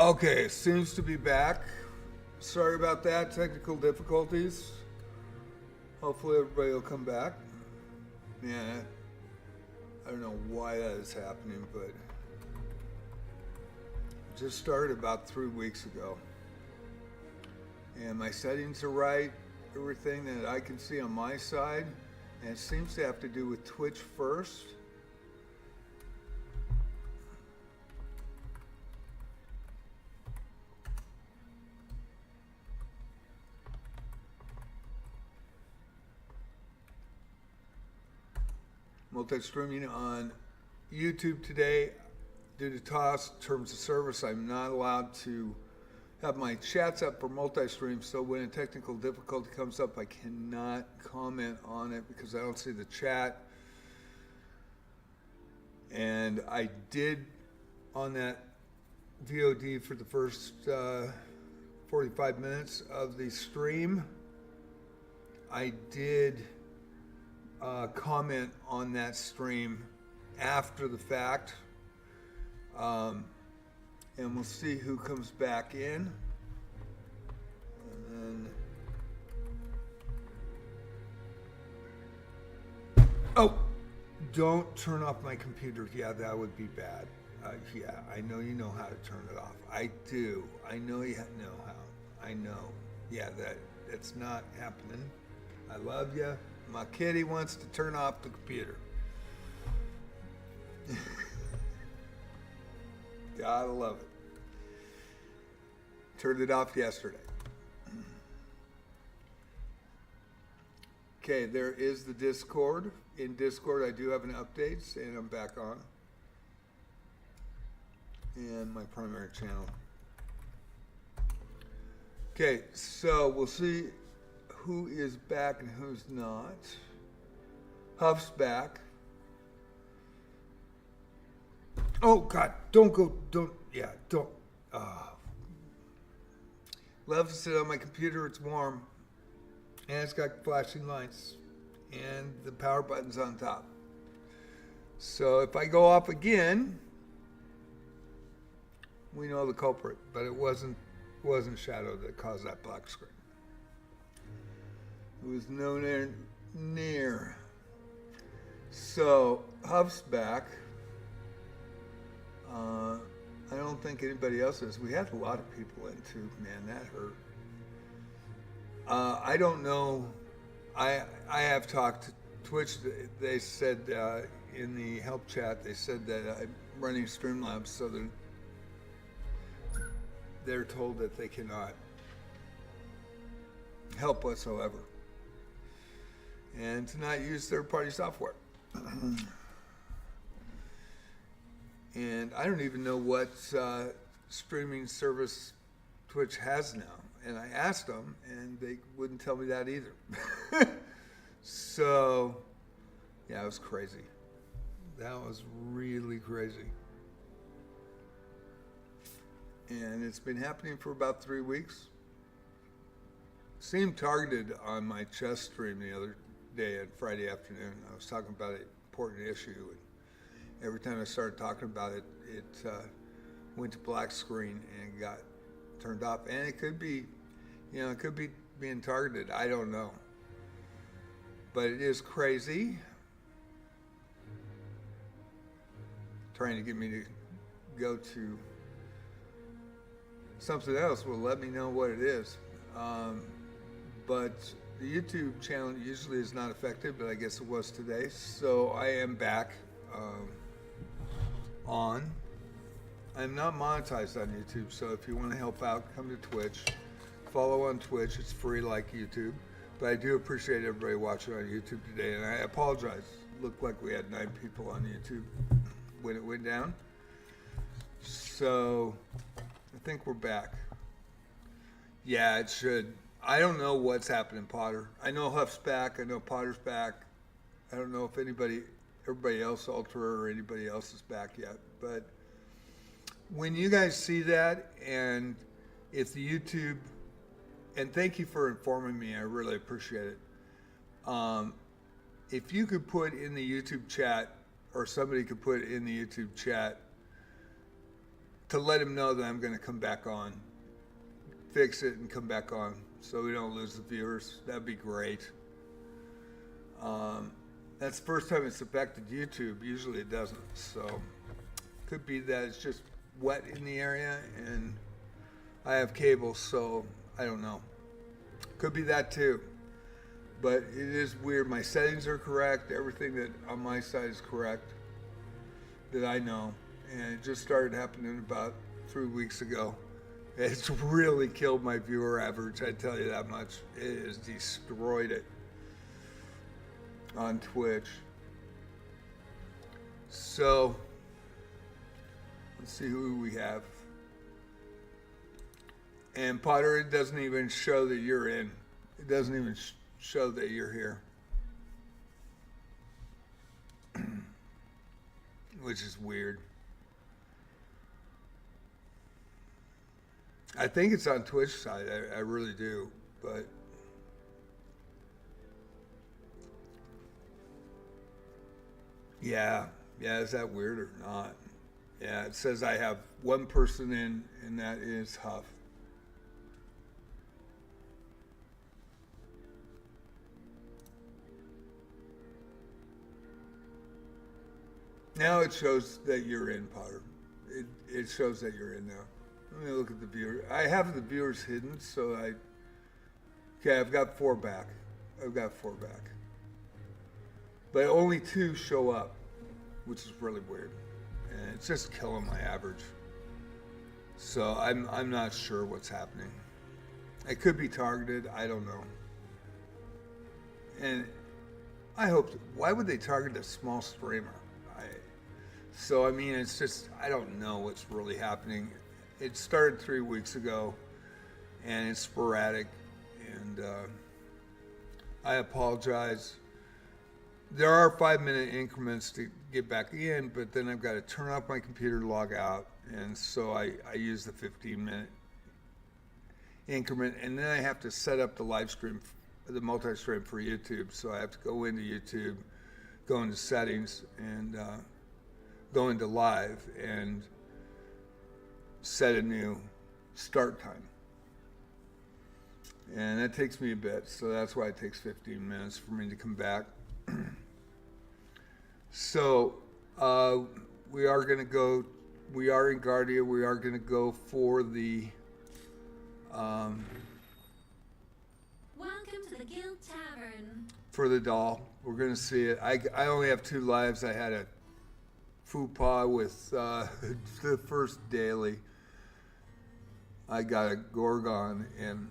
Okay, seems to be back. Sorry about that, technical difficulties. Hopefully everybody will come back. Yeah, I don't know why that is happening, but it just started about 3 weeks ago. And my settings are right, everything that I can see on my side, and it seems to have to do with Twitch first. Multi-streaming on YouTube today. Due to TOS, terms of service, I'm not allowed to have my chats up for multi-stream, so when a technical difficulty comes up, I cannot comment on it because I don't see the chat. And I did, on that VOD for the first 45 minutes of the stream, I did comment on that stream after the fact, and we'll see who comes back in. And then, oh, don't turn off my computer. Yeah, that would be bad. Yeah, I know you know how to turn it off. I do. I know you know how. I know. Yeah, that's not happening. I love you. My kitty wants to turn off the computer. Gotta love it. Turned it off yesterday. Okay, there is the Discord. In Discord, I do have an update, and I'm back on. And my primary channel. Okay, so we'll see who is back and who's not. Huff's back. Oh God, don't go, don't. Love to sit on my computer, it's warm. And it's got flashing lights. And the power button's on top. So if I go off again, we know the culprit, but it wasn't Shadow that caused that black screen. It was nowhere near. So Huff's back. I don't think anybody else is. We had a lot of people in too. Man, that hurt. I don't know. I have talked to Twitch. They said in the help chat, they said that I'm running Streamlabs, so they're told that they cannot help whatsoever, and to not use third-party software. And I don't even know what streaming service Twitch has now. And I asked them, and they wouldn't tell me that either. So, yeah, it was crazy. That was really crazy. And it's been happening for about 3 weeks. Seemed targeted on my chess stream the other day on Friday afternoon. I was talking about an important issue, and every time I started talking about it, it went to black screen and got turned off. And it could be, it could be being targeted. I don't know. But it is crazy. Trying to get me to go to something else will let me know what it is. But the YouTube channel usually is not affected, but I guess it was today. So I am back on. I'm not monetized on YouTube, so if you want to help out, come to Twitch. Follow on Twitch. It's free like YouTube. But I do appreciate everybody watching on YouTube today, and I apologize. It looked like we had 9 people on YouTube when it went down. So I think we're back. Yeah, it should. I don't know what's happening, Potter. I know Huff's back. I know Potter's back. I don't know if everybody else, Ultra or anybody else is back yet. But when you guys see that, and if the YouTube, and thank you for informing me, I really appreciate it. If you could put in the YouTube chat, or somebody could put in the YouTube chat, to let him know that I'm going to come back on, fix it and come back on so we don't lose the viewers. That'd be great. That's the first time it's affected YouTube. Usually it doesn't. So could be that it's just wet in the area and I have cable, so I don't know. Could be that too. But it is weird. My settings are correct. Everything that on my side is correct that I know. And it just started happening about 3 weeks ago. It's really killed my viewer average, I tell you that much. It has destroyed it on Twitch. So, let's see who we have. And Potter, it doesn't even show that you're in. It doesn't even show that you're here. Which is weird. I think it's on Twitch side. I really do, but yeah, is that weird or not? Yeah, it says I have one person in, and that is Huff. Now it shows that you're in, Potter. It shows that you're in now. Let me look at the viewer. I have the viewers hidden, so okay, I've got 4 back. But only 2 show up, which is really weird. And it's just killing my average. So I'm not sure what's happening. It could be targeted, I don't know. And I hope, why would they target a small streamer? So I mean, it's just, I don't know what's really happening. It started 3 weeks ago, and it's sporadic, and I apologize. There are 5-minute increments to get back in, but then I've got to turn off my computer, log out, and so I use the 15-minute increment, and then I have to set up the live stream, the multi-stream for YouTube. So I have to go into YouTube, go into settings, and go into live, and set a new start time. And that takes me a bit, so that's why it takes 15 minutes for me to come back. So we are going to go, we are in Guardia, we are going to go for the Welcome to the Guild Tavern. For the doll. We're going to see it. I only have 2 lives. I had a faux pas with the first daily. I got a Gorgon, and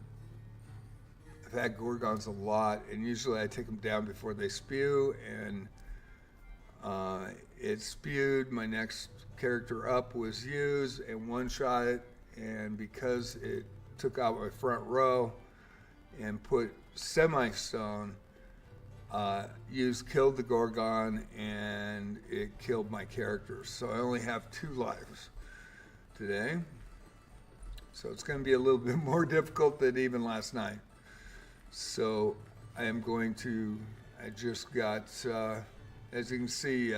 I've had Gorgons a lot, and usually I take them down before they spew, and it spewed. My next character up was used and one-shot it, and because it took out my front row and put semi-stone, killed the Gorgon, and it killed my character. So I only have 2 lives today. So it's going to be a little bit more difficult than even last night. So I am going to, I just got, as you can see,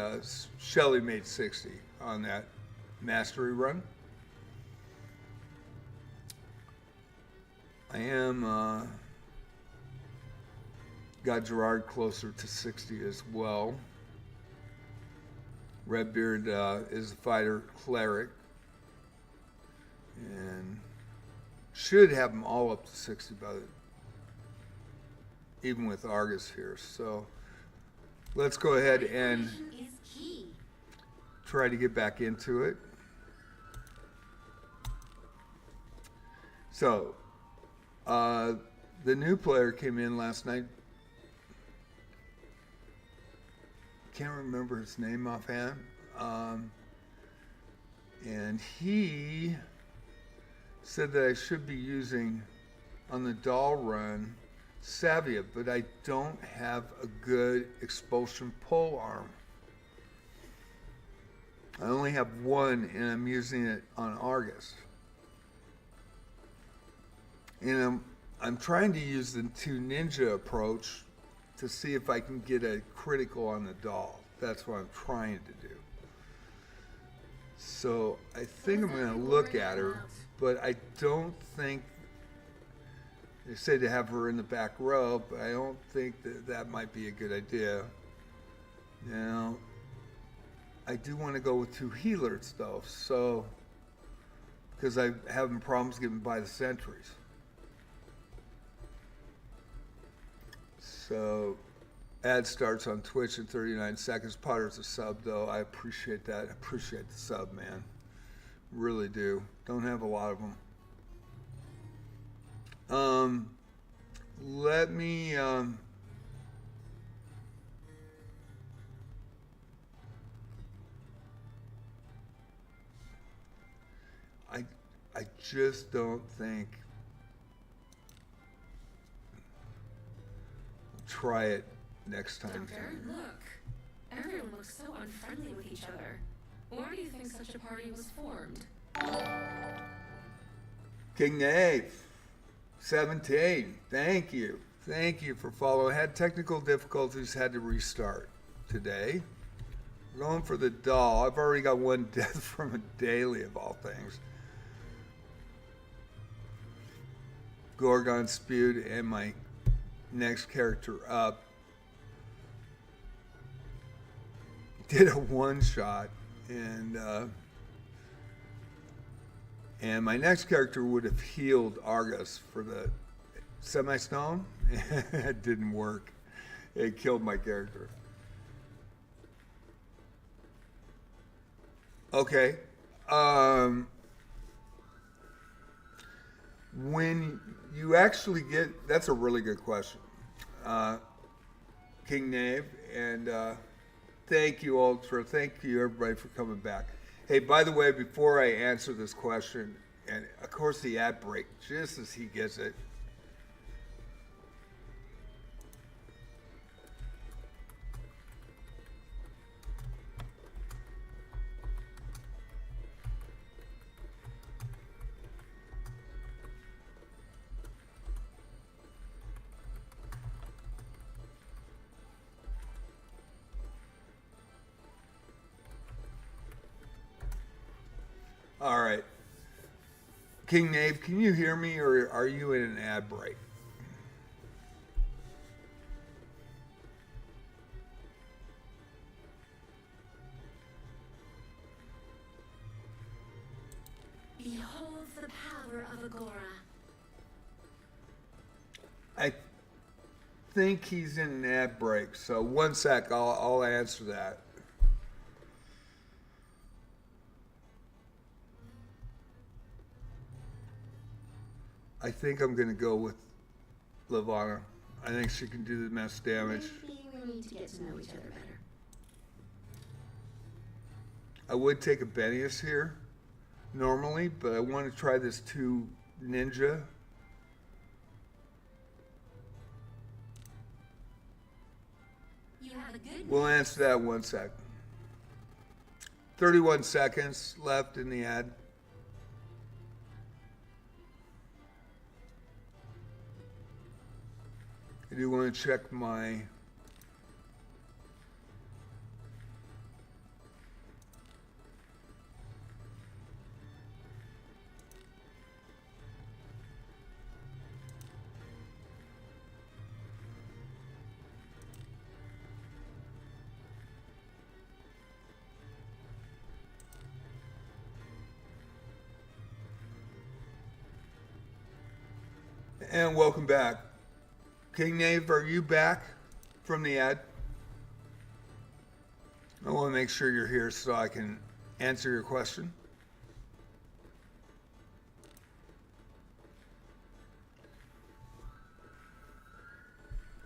Shelly made 60 on that mastery run. I am, got Gerard closer to 60 as well. Redbeard is a fighter cleric, and should have them all up to 60 by even with Argus here. So let's go ahead and try to get back into it. So the new player came in last night. Can't remember his name offhand. And he said that I should be using on the doll run Savia, but I don't have a good expulsion pole arm. I only have 1, and I'm using it on Argus. And I'm trying to use the 2 ninja approach to see if I can get a critical on the doll. That's what I'm trying to do. So I think I'm going to look at her, but I don't think, they say to have her in the back row, but I don't think that that might be a good idea. Now, I do want to go with 2 healers though, so, because I'm having problems getting by the sentries. So, ad starts on Twitch in 39 seconds. Potter's a sub though. I appreciate that. I appreciate the sub, man. Really do. Don't have a lot of them. Let me, I just don't think, try it next time. Doctor, look. Everyone looks so unfriendly with each other. Why do you think such a party was formed? King Knave, 17. Thank you. Thank you for following. Had technical difficulties, had to restart today. We're going for the doll. I've already got 1 death from a daily of all things. Gorgon spewed and my next character up. Did a 1-shot and my next character would have healed Argus for the semi-stone. It didn't work. It killed my character. Okay. When you actually get, that's a really good question. King Knave, and thank you, Ultra. Thank you, everybody, for coming back. Hey, by the way, before I answer this question, and of course the ad break, just as he gets it. All right. King Knave, can you hear me, or are you in an ad break? Behold the power of Agora. I think he's in an ad break, so 1 sec, I'll answer that. I think I'm going to go with Lavana. I think she can do the most damage. Maybe we need to get to know each other better. I would take a Benius here, normally, but I want to try this 2 ninja. You have a good We'll answer that 1 sec. 31 seconds left in the ad. I do want to check my and welcome back. King Knave, are you back from the ad? I want to make sure you're here so I can answer your question.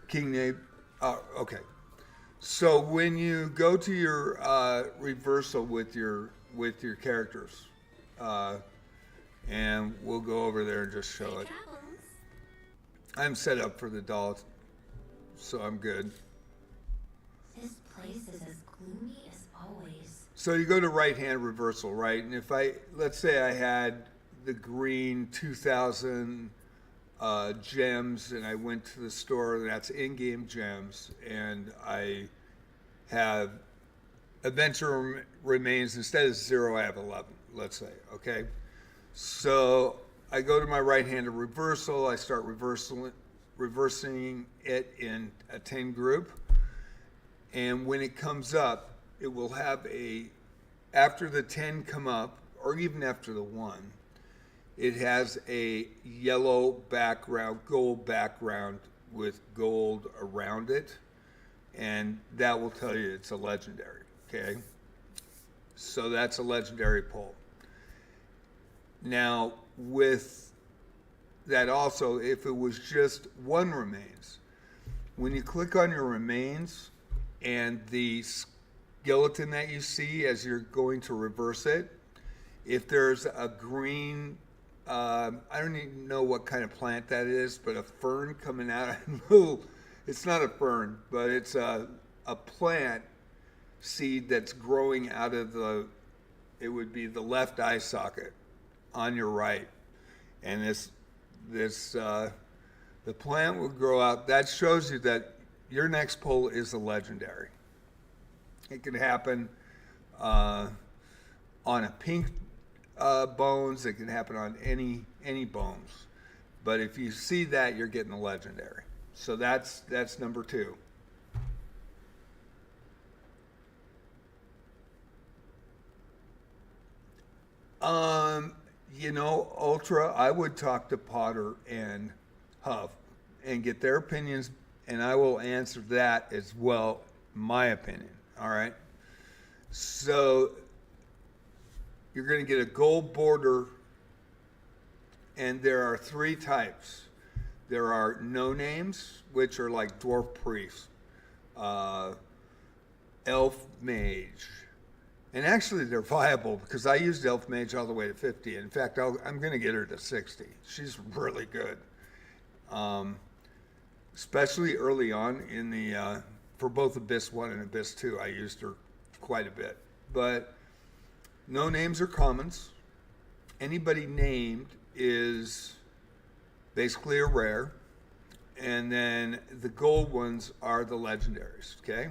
King Knave, okay. So when you go to your reversal with your characters, and we'll go over there and just show it. I'm set up for the doll, so I'm good. This place is as gloomy as always. So you go to right-hand reversal, right? And if let's say I had the green 2,000 gems, and I went to the store, that's in-game gems, and I have adventure remains, instead of 0, I have 11, let's say, okay? So I go to my right-handed reversal, I start reversing it in a 10 group, and when it comes up, it will have after the 10 come up, or even after the 1, it has a yellow background, gold background with gold around it, and that will tell you it's a legendary, okay? So that's a legendary pull. Now, with that also, if it was just 1 remains, when you click on your remains and the skeleton that you see as you're going to reverse it, if there's a green, I don't even know what kind of plant that is, but a fern coming out, it's not a fern, but it's a plant seed that's growing out of it would be the left eye socket on your right. And the plant will grow out. That shows you that your next pull is a legendary. It can happen on a pink bones. It can happen on any bones. But if you see that, you're getting a legendary. So that's number 2. Ultra, I would talk to Potter and Huff and get their opinions, and I will answer that as well, my opinion, all right? So you're going to get a gold border, and there are 3 types. There are no names, which are like dwarf priests, elf mage, and actually they're viable because I used elf mage all the way to 50. In fact, I'm going to get her to 60. She's really good, especially early on in the for both AbyssIII and AbyssIII. I used her quite a bit, but no names are commons. Anybody named is basically a rare, and then the gold ones are the legendaries, okay?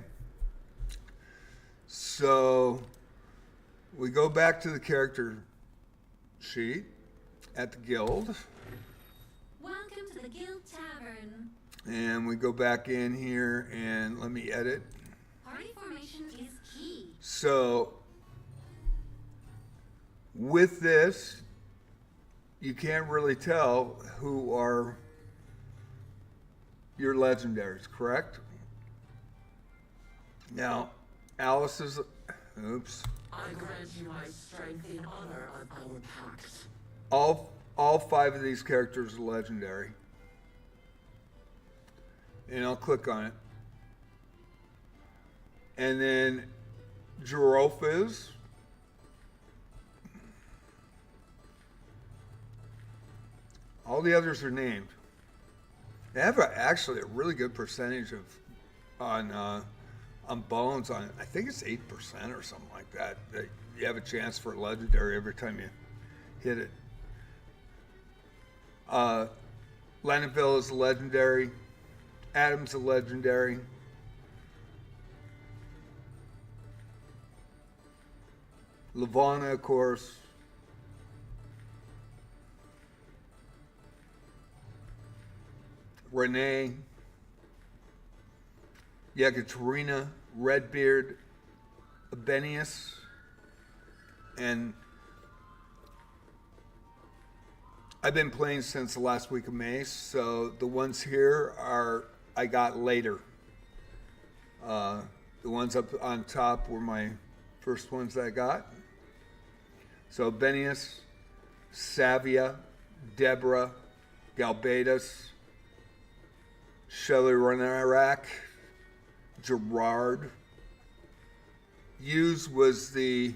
So we go back to the character sheet at the guild. Welcome to the Guild Tavern. And we go back in here and let me edit. Party formation is key. So with this, you can't really tell who are your legendaries, correct? Now, Alice's, oops. I grant you my strength in honor of our pact. All 5 of these characters are legendary. And I'll click on it. And then Giroffiz. All the others are named. They have actually a really good percentage on bones. I think it's 8% or something like that. You have a chance for a legendary every time you hit it. Lanaville is a legendary. Adam's a legendary. Lavana, of course. Renee. Yekaterina, Redbeard, Abenius, and I've been playing since the last week of May, so the ones here I got later. The ones up on top were my first ones that I got. So Abenius, Savia, Deborah, Galbatus, Shelley Runarak, Gerard. Hughes was the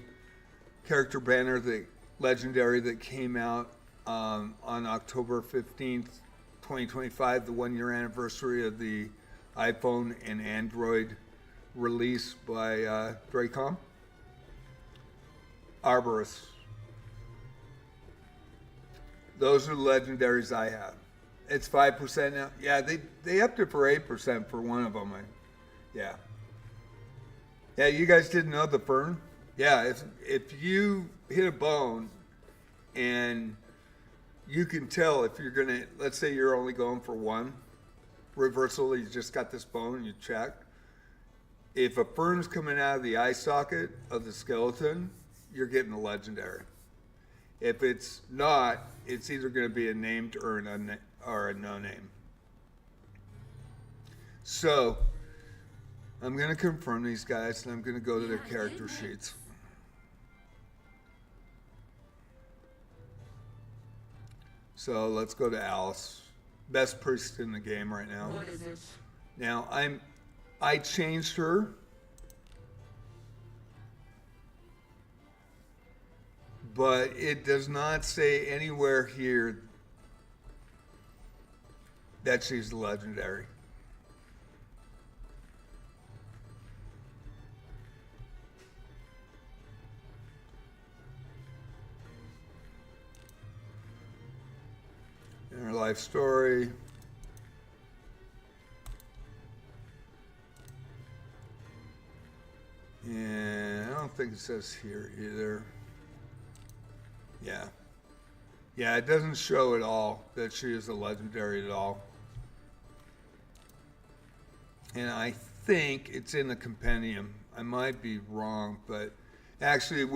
character banner, the legendary that came out on October 15th, 2025, the 1-year anniversary of the iPhone and Android release by Dracom. Arborist. Those are the legendaries I have. It's 5% now. Yeah, they upped it for 8% for one of them. Yeah. Yeah, you guys didn't know the Fern? Yeah, if you hit a bone and you can tell if you're gonna, let's say you're only going for one reversal, you just got this bone and you check. If a Fern's coming out of the eye socket of the skeleton, you're getting a legendary. If it's not, it's either going to be a named or a no name. So I'm going to confirm these guys, and I'm going to go to their character sheets. So let's go to Alice, best priest in the game right now. What is it? Now I changed her. But it does not say anywhere here that she's legendary. In her life story. And I don't think it says here either. Yeah. Yeah, it doesn't show at all that she is a legendary at all. And I think it's in the compendium. I might be wrong, but actually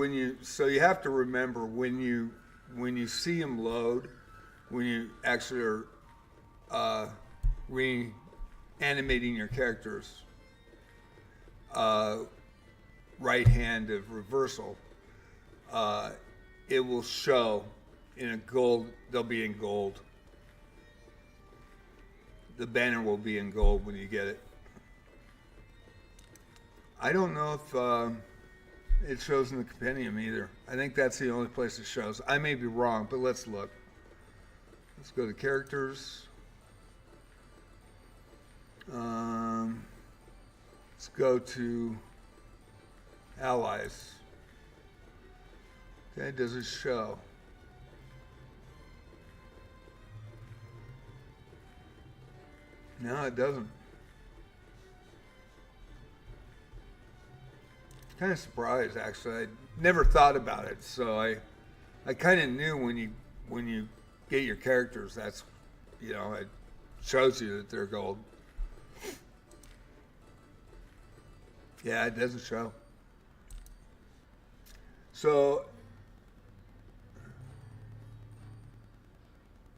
so you have to remember when you see them load, when you actually are reanimating your characters, right hand of reversal, it will show in a gold, they'll be in gold. The banner will be in gold when you get it. I don't know if it shows in the compendium either. I think that's the only place it shows. I may be wrong, but let's look. Let's go to characters. Let's go to allies. Okay, does it show? No, it doesn't. Kind of surprised, actually. I never thought about it, so I kind of knew when you get your characters, that's, it shows you that they're gold. Yeah, it doesn't show. So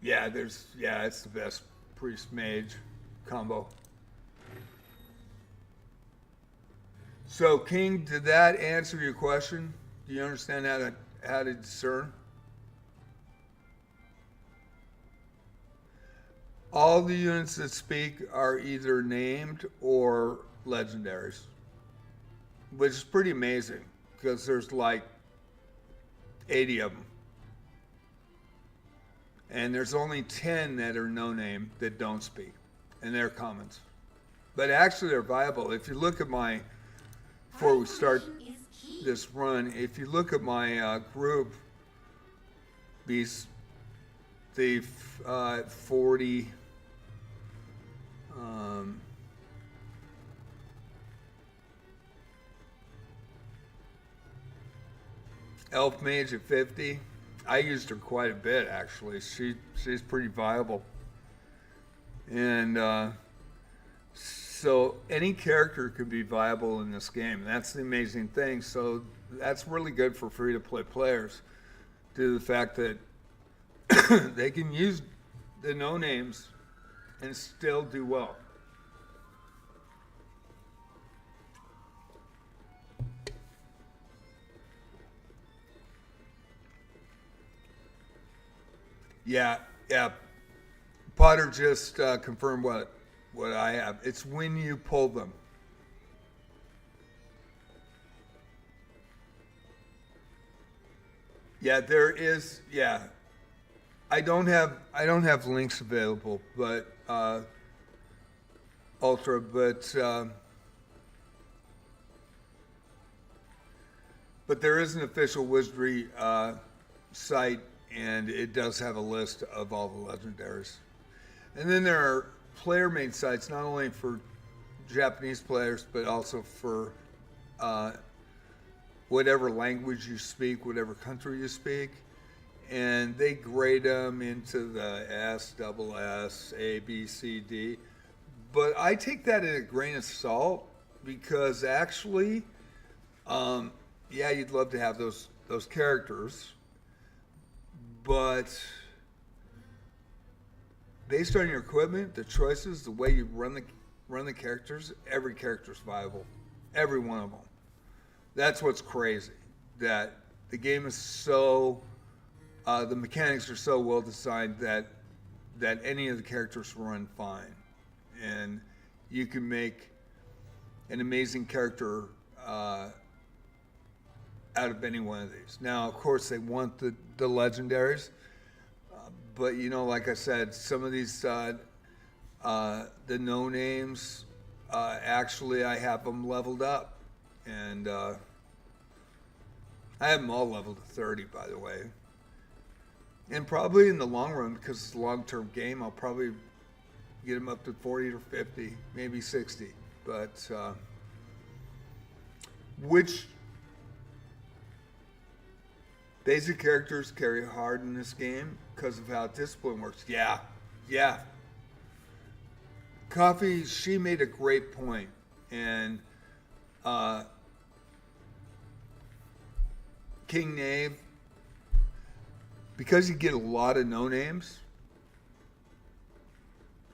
yeah, it's the best priest mage combo. So King, did that answer your question? Do you understand how to discern? All the units that speak are either named or legendaries, which is pretty amazing because there's like 80 of them. And there's only 10 that are no name that don't speak, and they're commons. But actually they're viable. If you look at before we start this run, if you look at my group, these 40, Elf Mage at 50. I used her quite a bit, actually. She's pretty viable. And so any character could be viable in this game. That's the amazing thing. So that's really good for free-to-play players, due to the fact that they can use the no-names and still do well. Yeah. Potter just confirmed what I have. It's when you pull them. Yeah, there is. Yeah, I don't have links available, but Ultra, but there is an official Wizardry site, and it does have a list of all the legendaries. And then there are player-made sites, not only for Japanese players, but also for whatever language you speak, whatever country you speak, and they grade them into the S, double S, A, B, C, D. But I take that in a grain of salt because actually, yeah, you'd love to have those characters, but based on your equipment, the choices, the way you run the characters, every character's viable, every one of them. That's what's crazy. That the game is so, the mechanics are so well designed that any of the characters run fine, and you can make an amazing character out of any one of these. Now, of course, they want the legendaries, but you know, like I said, some of these the no names, actually, I have them leveled up, and I have them all leveled to 30, by the way. And probably in the long run, because it's a long-term game, I'll probably get them up to 40 or 50, maybe 60. But which basic characters carry hard in this game because of how discipline works? Yeah. Coffee, she made a great point, and King Knave, because you get a lot of no names,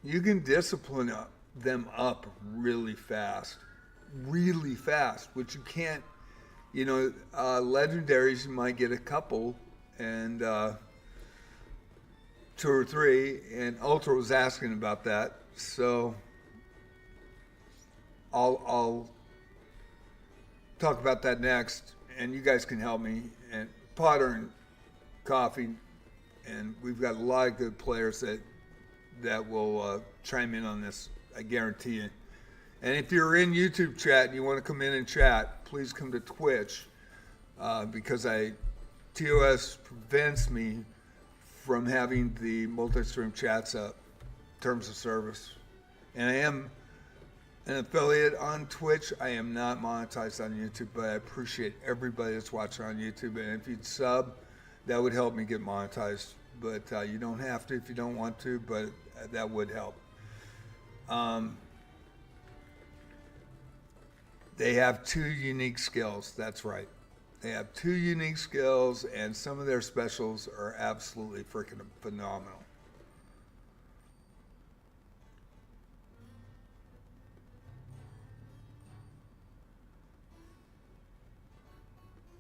you can discipline them up really fast, which you can't. You know, legendaries, you might get a couple, and 2 or 3, and Ultra was asking about that, so I'll talk about that next, and you guys can help me, and Potter and Coffee, and we've got a lot of good players that will chime in on this, I guarantee you. And if you're in YouTube chat and you want to come in and chat, please come to Twitch, because TOS prevents me from having the multi-stream chats up, terms of service. And I am an affiliate on Twitch. I am not monetized on YouTube, but I appreciate everybody that's watching on YouTube. And if you'd sub, that would help me get monetized. But you don't have to if you don't want to, but that would help. They have 2 unique skills. That's right. They have 2 unique skills, and some of their specials are absolutely freaking phenomenal.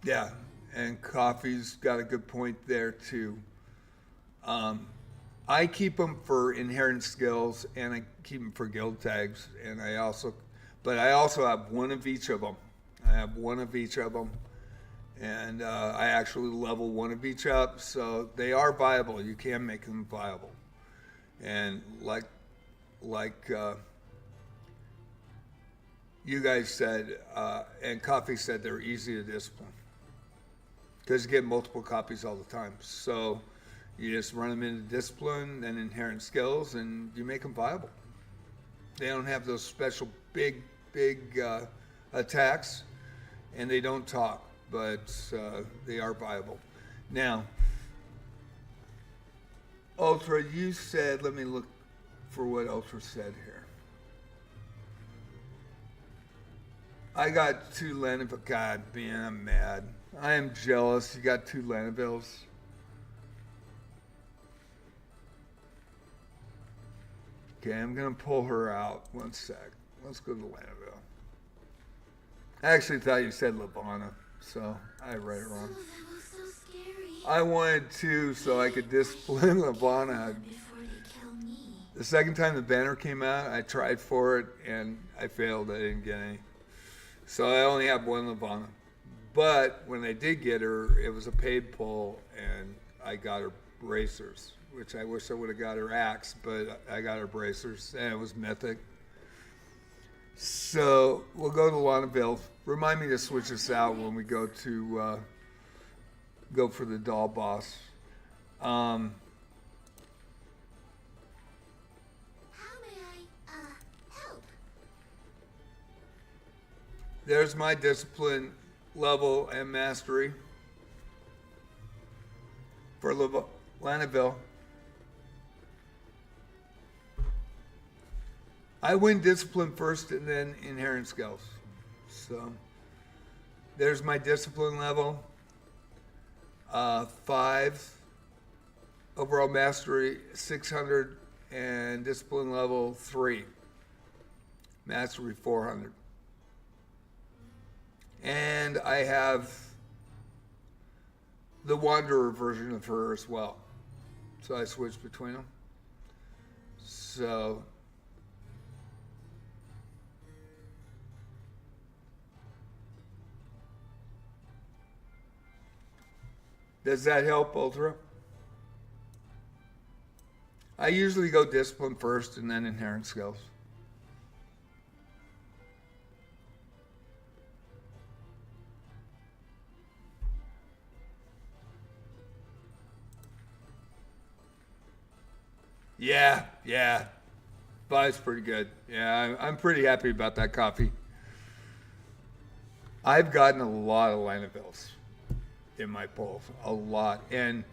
Yeah, and Coffee's got a good point there too. I keep them for inherent skills, and I keep them for guild tags, and I also have one of each of them. And I actually level one of each up, so they are viable. You can make them viable, and like you guys said, and Coffee said, they're easy to discipline because you get multiple copies all the time. So you just run them into discipline and inherent skills, and you make them viable. They don't have those special big attacks, and they don't talk, but they are viable. Now, Ultra, you said, let me look for what Ultra said here. I got 2 Lanavilles. God, man, I'm mad. I am jealous. You got 2 Lanavilles. Okay, I'm going to pull her out. One sec. Let's go to Lanavilles. I actually thought you said Lavana, so I read it wrong. That was so scary. I wanted to so I could discipline Lavana. Before they kill me. The second time the banner came out, I tried for it, and I failed. I didn't get any. So I only have 1 Lavana. But when I did get her, it was a paid pull, and I got her bracers, which I wish I would have got her axe, but I got her bracers, and it was mythic. So we'll go to Lanavilles. Remind me to switch this out when we go to go for the doll boss. How may I help? There's my discipline level and mastery for Lanaville. I win discipline first and then inherent skills. So there's my discipline level. 5 overall mastery, 600, and discipline level 3, mastery 400. And I have the Wanderer version of her as well. So I switch between them. So does that help, Ultra? I usually go discipline first and then inherent skills. Yeah. 5's pretty good. Yeah, I'm pretty happy about that coffee. I've gotten a lot of Lanavilles in my polls, a lot. And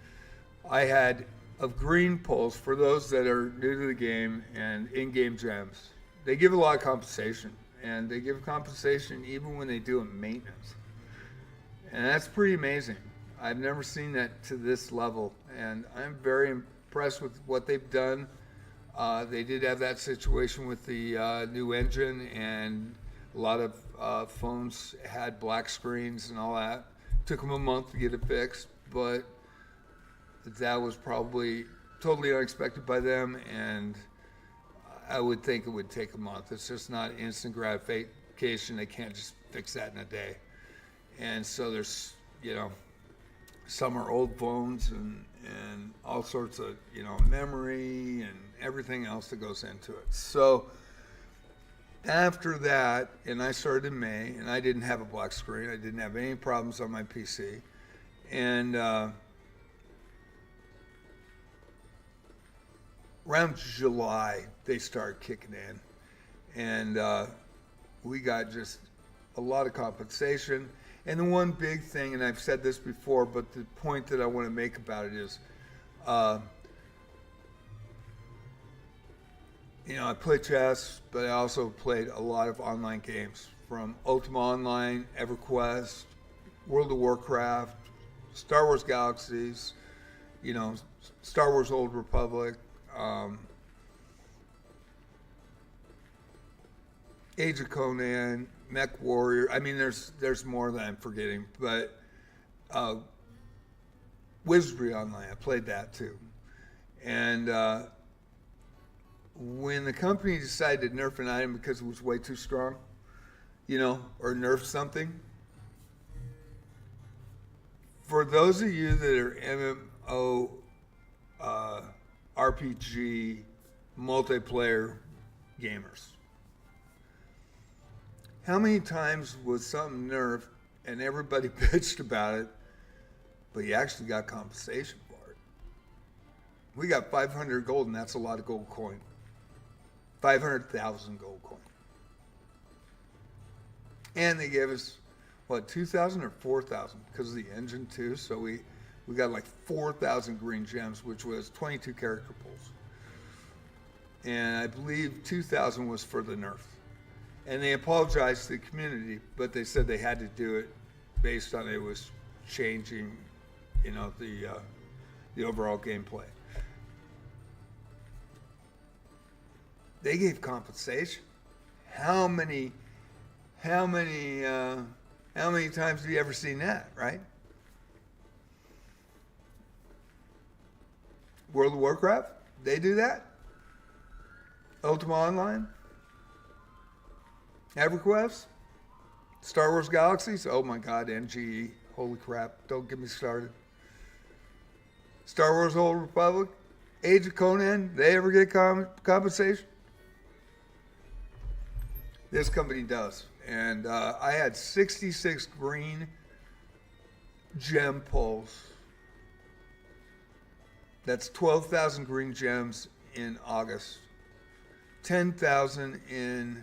I had, of green polls, for those that are new to the game and in-game gems, they give a lot of compensation. And they give compensation even when they do it maintenance. And that's pretty amazing. I've never seen that to this level. And I'm very impressed with what they've done. They did have that situation with the new engine, and a lot of phones had black screens and all that. Took them a month to get it fixed, but that was probably totally unexpected by them, and I would think it would take a month. It's just not instant gratification. They can't just fix that in a day. And so there's, some are old phones and all sorts of, memory and everything else that goes into it. So after that, and I started in May, and I didn't have a black screen. I didn't have any problems on my PC. And around July, they started kicking in. And we got just a lot of compensation. And the one big thing, and I've said this before, but the point that I want to make about it is, I play chess, but I also played a lot of online games, from Ultima Online, EverQuest, World of Warcraft, Star Wars Galaxies, Star Wars Old Republic, Age of Conan, Mech Warrior. I mean, there's more that I'm forgetting, but Wizardry Online, I played that too. And when the company decided to nerf an item because it was way too strong, or nerf something, for those of you that are MMO RPG multiplayer gamers, how many times was something nerfed and everybody bitched about it, but you actually got compensation for it? We got 500 gold, and that's a lot of gold coin. 500,000 gold coin. And they gave us, 2,000 or 4,000 because of the engine too. So we got like 4,000 green gems, which was 22 character pools. And I believe 2,000 was for the nerf. And they apologized to the community, but they said they had to do it based on it was changing, the overall gameplay. They gave compensation. How many times have you ever seen that, right? World of Warcraft, they do that. Ultima Online, EverQuest, Star Wars Galaxies, oh my God, NGE, holy crap, don't get me started. Star Wars Old Republic, Age of Conan, they ever get compensation? This company does. And I had 66 green gem pulls. That's 12,000 green gems in August. 10,000 in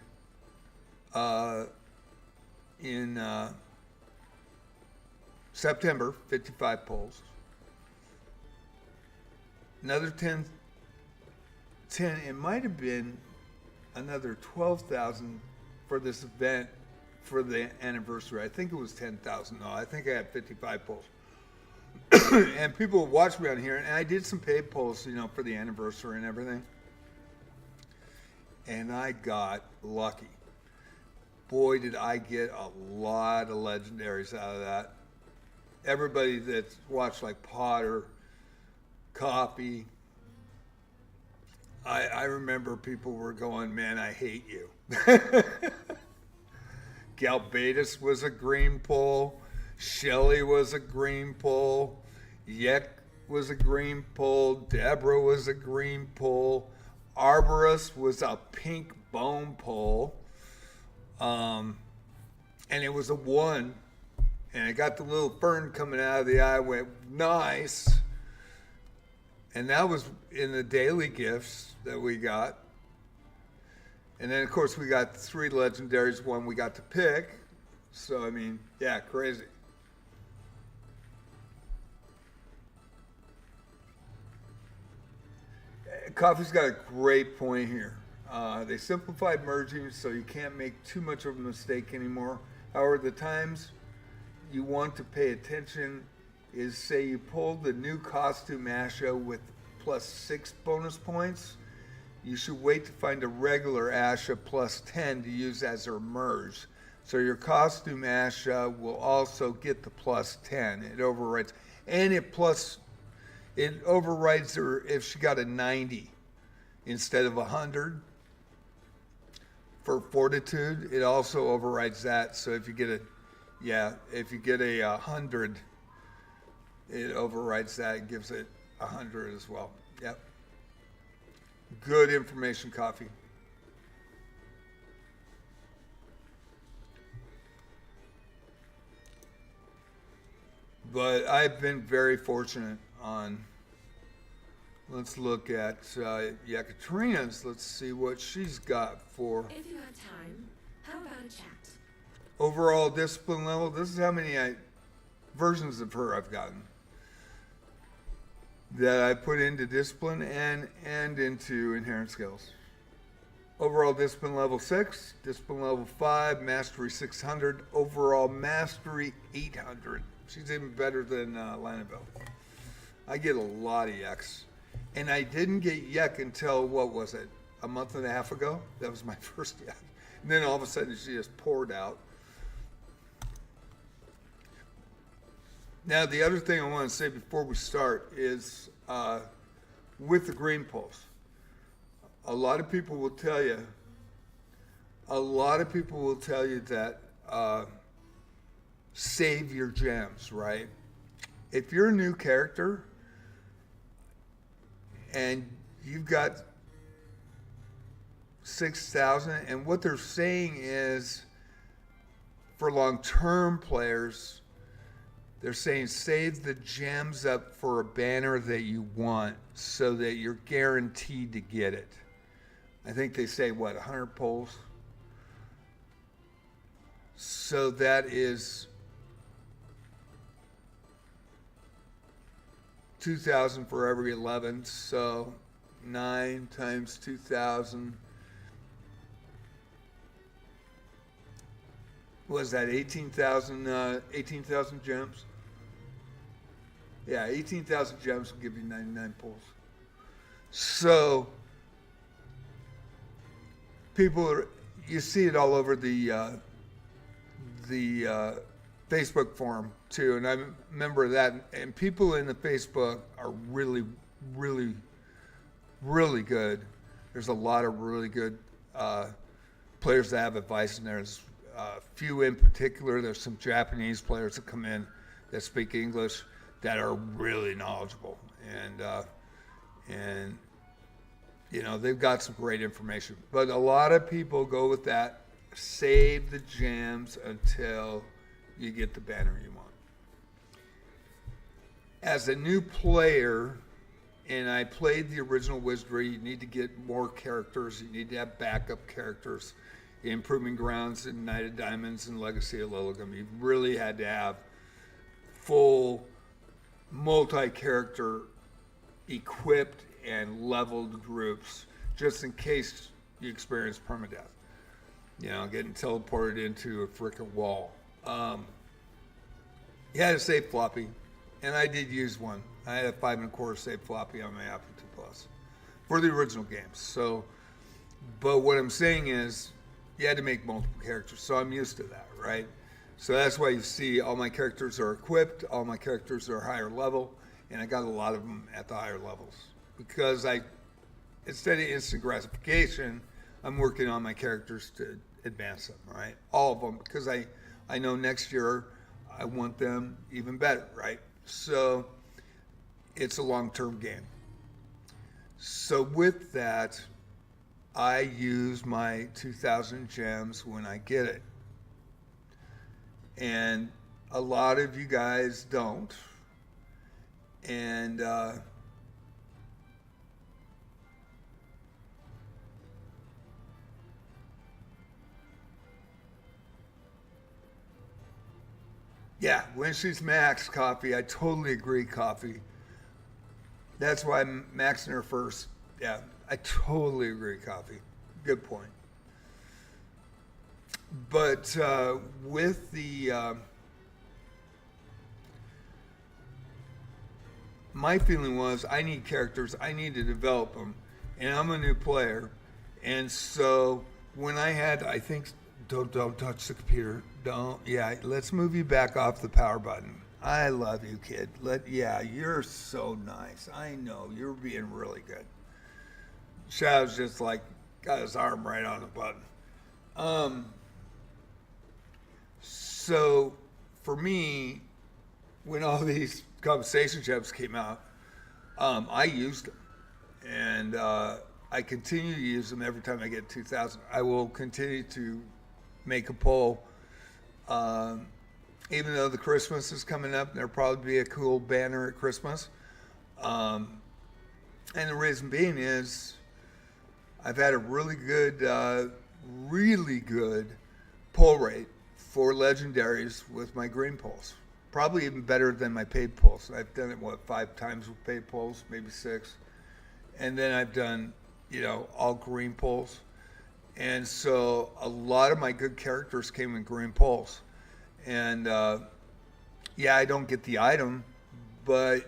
in September, 55 polls. Another 10, it might have been another 12,000 for this event for the anniversary. I think it was 10,000. No, I think I had 55 polls. And people watched me on here, and I did some paid polls, you know, for the anniversary and everything. And I got lucky. Boy, did I get a lot of legendaries out of that. Everybody that's watched, like Potter, Coffee, I remember people were going, man, I hate you. Galbatus was a green poll. Shelley was a green poll. Yek was a green poll. Deborah was a green poll. Arborus was a pink bone poll. And it was a 1. And it got the little fern coming out of the eye. Went, nice. And that was in the daily gifts that we got. And then, of course, we got 3 legendaries, 1 we got to pick. So, I mean, yeah, crazy. Coffee's got a great point here. They simplified merging so you can't make too much of a mistake anymore. However, the times you want to pay attention is, say you pulled the new costume Asha with +6 bonus points. You should wait to find a regular Asha +10 to use as her merge. So your costume Asha will also get the +10. It overrides, and it overrides her if she got a 90 instead of 100 for fortitude. It also overrides that. So if you get a 100, it overrides that and gives it 100 as well. Yep. Good information, Coffee. But I've been very fortunate on, let's look at Yekaterina's. Let's see what she's got for If you have time, how about a chat? overall discipline level. This is how many versions of her I've gotten that I put into discipline and into inherent skills. Overall discipline level 6, discipline level 5, mastery 600, overall mastery 800. She's even better than Lanaville. I get a lot of Yeks. And I didn't get Yek until, what was it, a month and a half ago? That was my first Yek. And then all of a sudden she just poured out. Now, the other thing I want to say before we start is with the green pulse. A lot of people will tell you that save your gems, right? If you're a new character and you've got 6,000, and what they're saying is for long-term players, they're saying save the gems up for a banner that you want so that you're guaranteed to get it. I think they say, 100 pulls? So that is 2,000 for every 11. So 9 times 2,000. Was that 18,000 gems? Yeah, 18,000 gems will give you 99 pulls. So people, you see it all over the Facebook forum too, and I'm a member of that. And people in the Facebook are really, really, really good. There's a lot of really good players that have advice in there. There's a few in particular. There's some Japanese players that come in that speak English that are really knowledgeable, and you know, they've got some great information. But a lot of people go with that, save the gems until you get the banner you want. As a new player, and I played the original Wizardry, you need to get more characters, you need to have backup characters. in Proving Grounds and Knight of Diamonds and Legacy of Llylgymn. You really had to have full multi-character equipped and leveled groups just in case you experience permadeath. You know, getting teleported into a freaking wall. You had a save floppy, and I did use one. I had a 5 1/4 save floppy on my Apple II Plus for the original games. So, but what I'm saying is, you had to make multiple characters, so I'm used to that, right? So that's why you see all my characters are equipped, all my characters are higher level, and I got a lot of them at the higher levels. Because instead of instant gratification, I'm working on my characters to advance them, right? All of them, because I know next year I want them even better, right? So it's a long-term game. So with that, I use my 2,000 gems when I get it. And a lot of you guys don't. And yeah, when she's maxed, Coffee, I totally agree, Coffee. That's why I'm maxing her first. Yeah, I totally agree, Coffee. Good point. But with the my feeling was I need characters, I need to develop them, and I'm a new player, and so when I had, I think, don't touch the computer, let's move you back off the power button. I love you, kid. You're so nice. I know you're being really good. Shadow's just like got his arm right on the button. So for me, when all these conversation gems came out, I used them, and I continue to use them every time I get 2,000. I will continue to make a poll, even though the Christmas is coming up, and there'll probably be a cool banner at Christmas. And the reason being is I've had a really good poll rate for legendaries with my green polls. Probably even better than my paid polls. I've done it, 5 times with paid polls, maybe 6. And then I've done, all green polls. And so a lot of my good characters came in green polls. And I don't get the item, but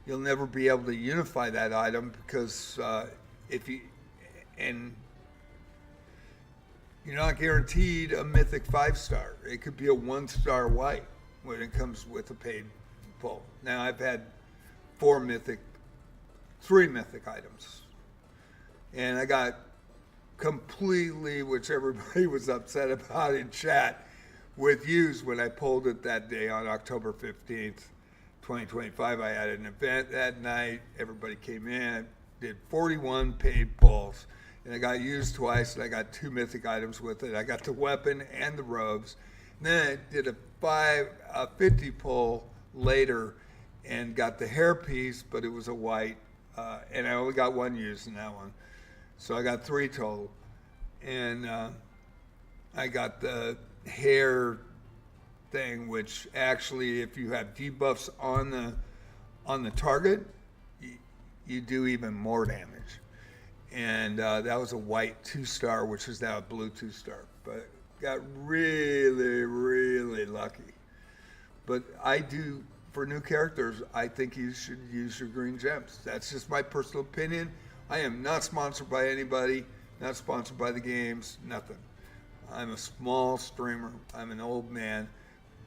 you'll never be able to unify that item because you're not guaranteed a mythic 5-star. It could be a 1-star white when it comes with a paid pull. Now I've had 3 mythic items, and I got completely, which everybody was upset about in chat, with use when I pulled it that day on October 15th, 2025. I had an event that night. Everybody came in, did 41 paid pulls, and I got used twice, and I got 2 mythic items with it. I got the weapon and the robes. And then I did a 50 pull later and got the hairpiece, but it was a white, and I only got 1 use in that one. So I got 3 total. And I got the hair thing, which actually, if you have debuffs on the target, you do even more damage. And that was a white 2-star, which is now a blue 2-star. But got really, really lucky. But I do, for new characters, I think you should use your green gems. That's just my personal opinion. I am not sponsored by anybody, not sponsored by the games, nothing. I'm a small streamer. I'm an old man.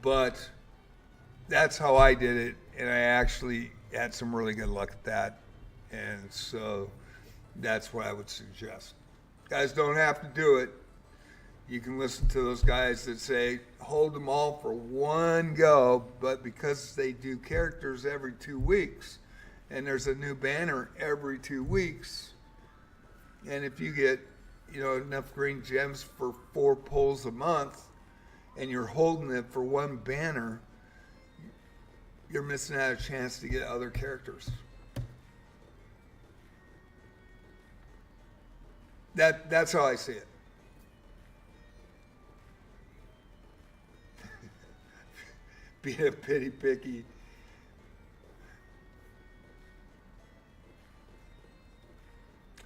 But that's how I did it, and I actually had some really good luck at that. And so that's what I would suggest. Guys don't have to do it. You can listen to those guys that say, hold them all for one go, but because they do characters every 2 weeks, and there's a new banner every 2 weeks, and if you get, enough green gems for 4 pulls a month, and you're holding it for one banner, you're missing out a chance to get other characters. That's how I see it. being a pity picky.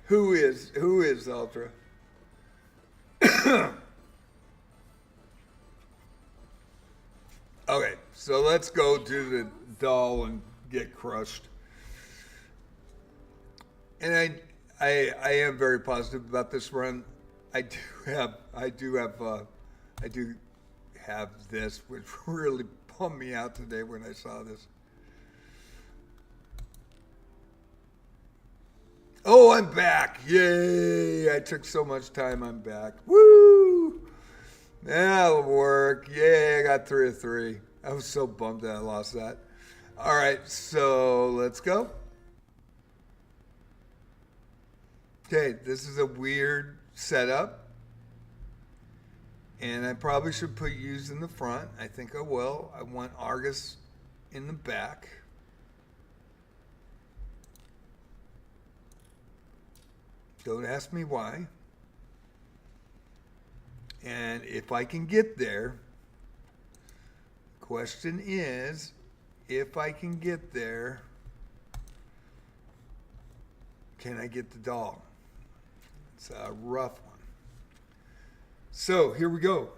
Who is Ultra? Okay, so let's go to the doll and get crushed. And I am very positive about this run. I do have this, which really bummed me out today when I saw this. Oh, I'm back. Yay. I took so much time. I'm back. Woo. That'll work. Yay. I got 3 of 3. I was so bummed that I lost that. All right. So let's go. Okay. This is a weird setup. And I probably should put U's in the front. I think I will. I want Argus in the back. Don't ask me why. And if I can get there, question is, if I can get there, can I get the doll? It's a rough one. So here we go.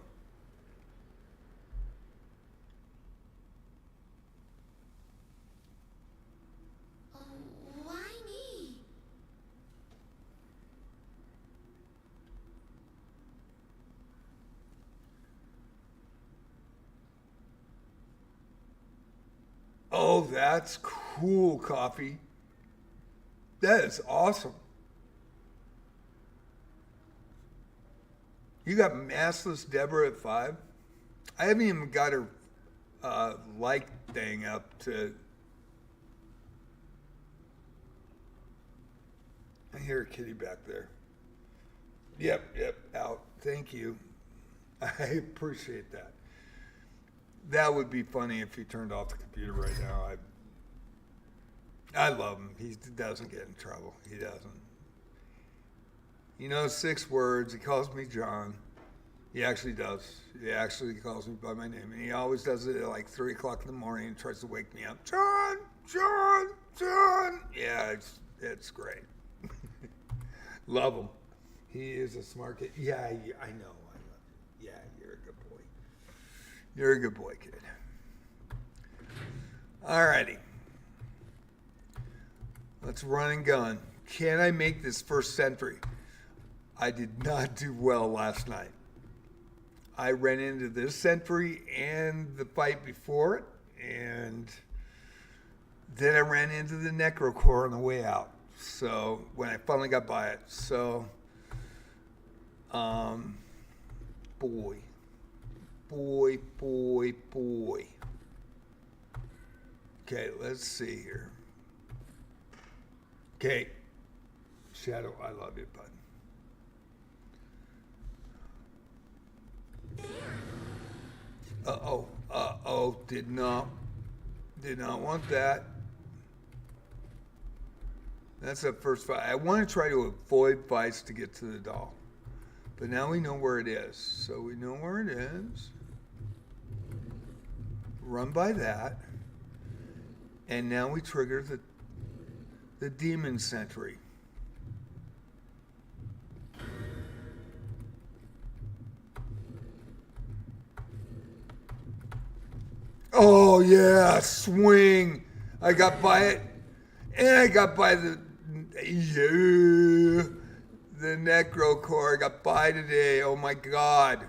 Why me? Oh, that's cool, Coffee. That is awesome. You got Massless Deborah at 5. I haven't even got her like thing up to. I hear a kitty back there. Yep, out. Thank you. I appreciate that. That would be funny if he turned off the computer right now. I love him. He doesn't get in trouble. He doesn't. He knows 6 words. He calls me John. He actually does. He actually calls me by my name. And he always does it at like 3 o'clock in the morning and tries to wake me up. John, John, John. Yeah, it's great. Love him. He is a smart kid. Yeah, I know. I love you. Yeah, you're a good boy. You're a good boy, kid. Alrighty. Let's run and gun. Can I make this first sentry? I did not do well last night. I ran into this sentry and the fight before it, and then I ran into the Necrocore on the way out. So when I finally got by it, so boy. Okay, let's see here. Okay, Shadow, I love you, bud. Uh-oh, did not want that. That's the first fight. I want to try to avoid fights to get to the doll. But now we know where it is. So we know where it is. Run by that. And now we trigger the demon sentry. Oh yeah, swing. I got by it. And I got by the Necrocore. I got by today. Oh my God.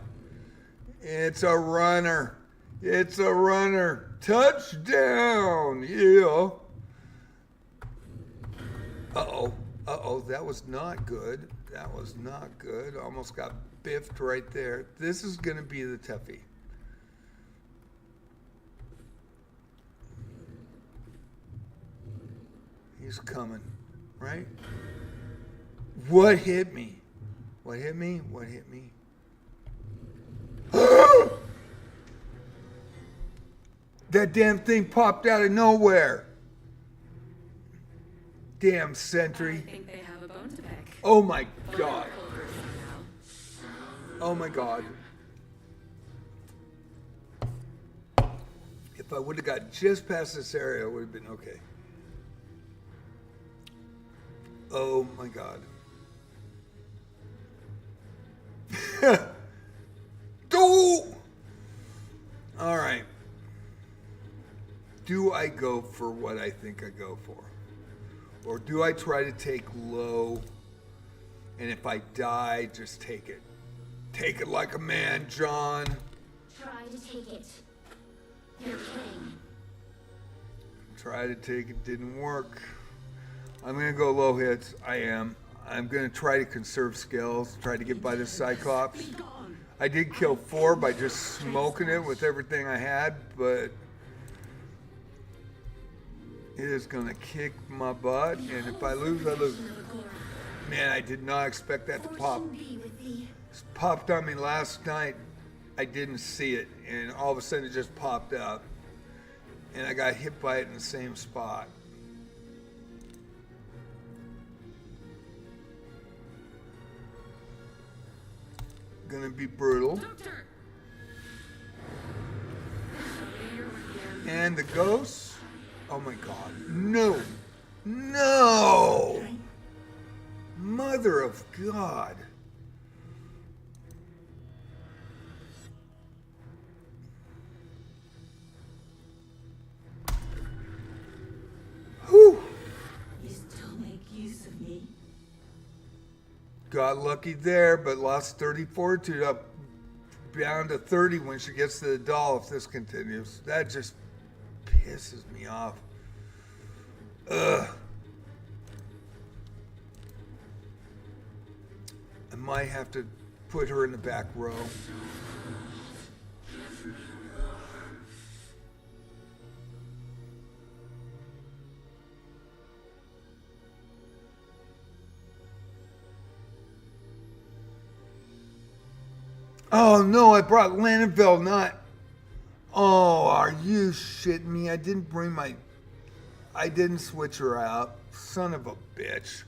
It's a runner. It's a runner. Touchdown. Yeah. Uh-oh. That was not good. That was not good. Almost got biffed right there. This is going to be the toughie. He's coming, right? What hit me? What hit me? That damn thing popped out of nowhere. Damn sentry. I think they have a bone to pick. Oh my God. Cold person now. Oh my God. If I would have got just past this area, it would have been okay. Oh my God. Go! All right. Do I go for what I think I go for? Or do I try to take low, and if I die, just take it? Take it like a man, John. Try to take it. You're kidding. Try to take it, didn't work. I'm gonna go low hits, I am. I'm gonna try to conserve skills, try to get by this Cyclops. I did kill 4 by just smoking it with everything I had, but it is gonna kick my butt, and if I lose, I lose. Man, I did not expect that to pop. It popped on me last night. I didn't see it, and all of a sudden it just popped up, and I got hit by it in the same spot. Gonna be brutal. Doctor! And the ghosts. Oh my God. No. No. Mother of God. Whew. You still make use of me? Got lucky there, but lost 30 fortitude, up down to 30 when she gets to the doll if this continues. That just pisses me off. Ugh. I might have to put her in the back row. Oh no, I brought Landonville, not. Oh, are you shitting me? I didn't bring my. I didn't switch her out. Son of a bitch.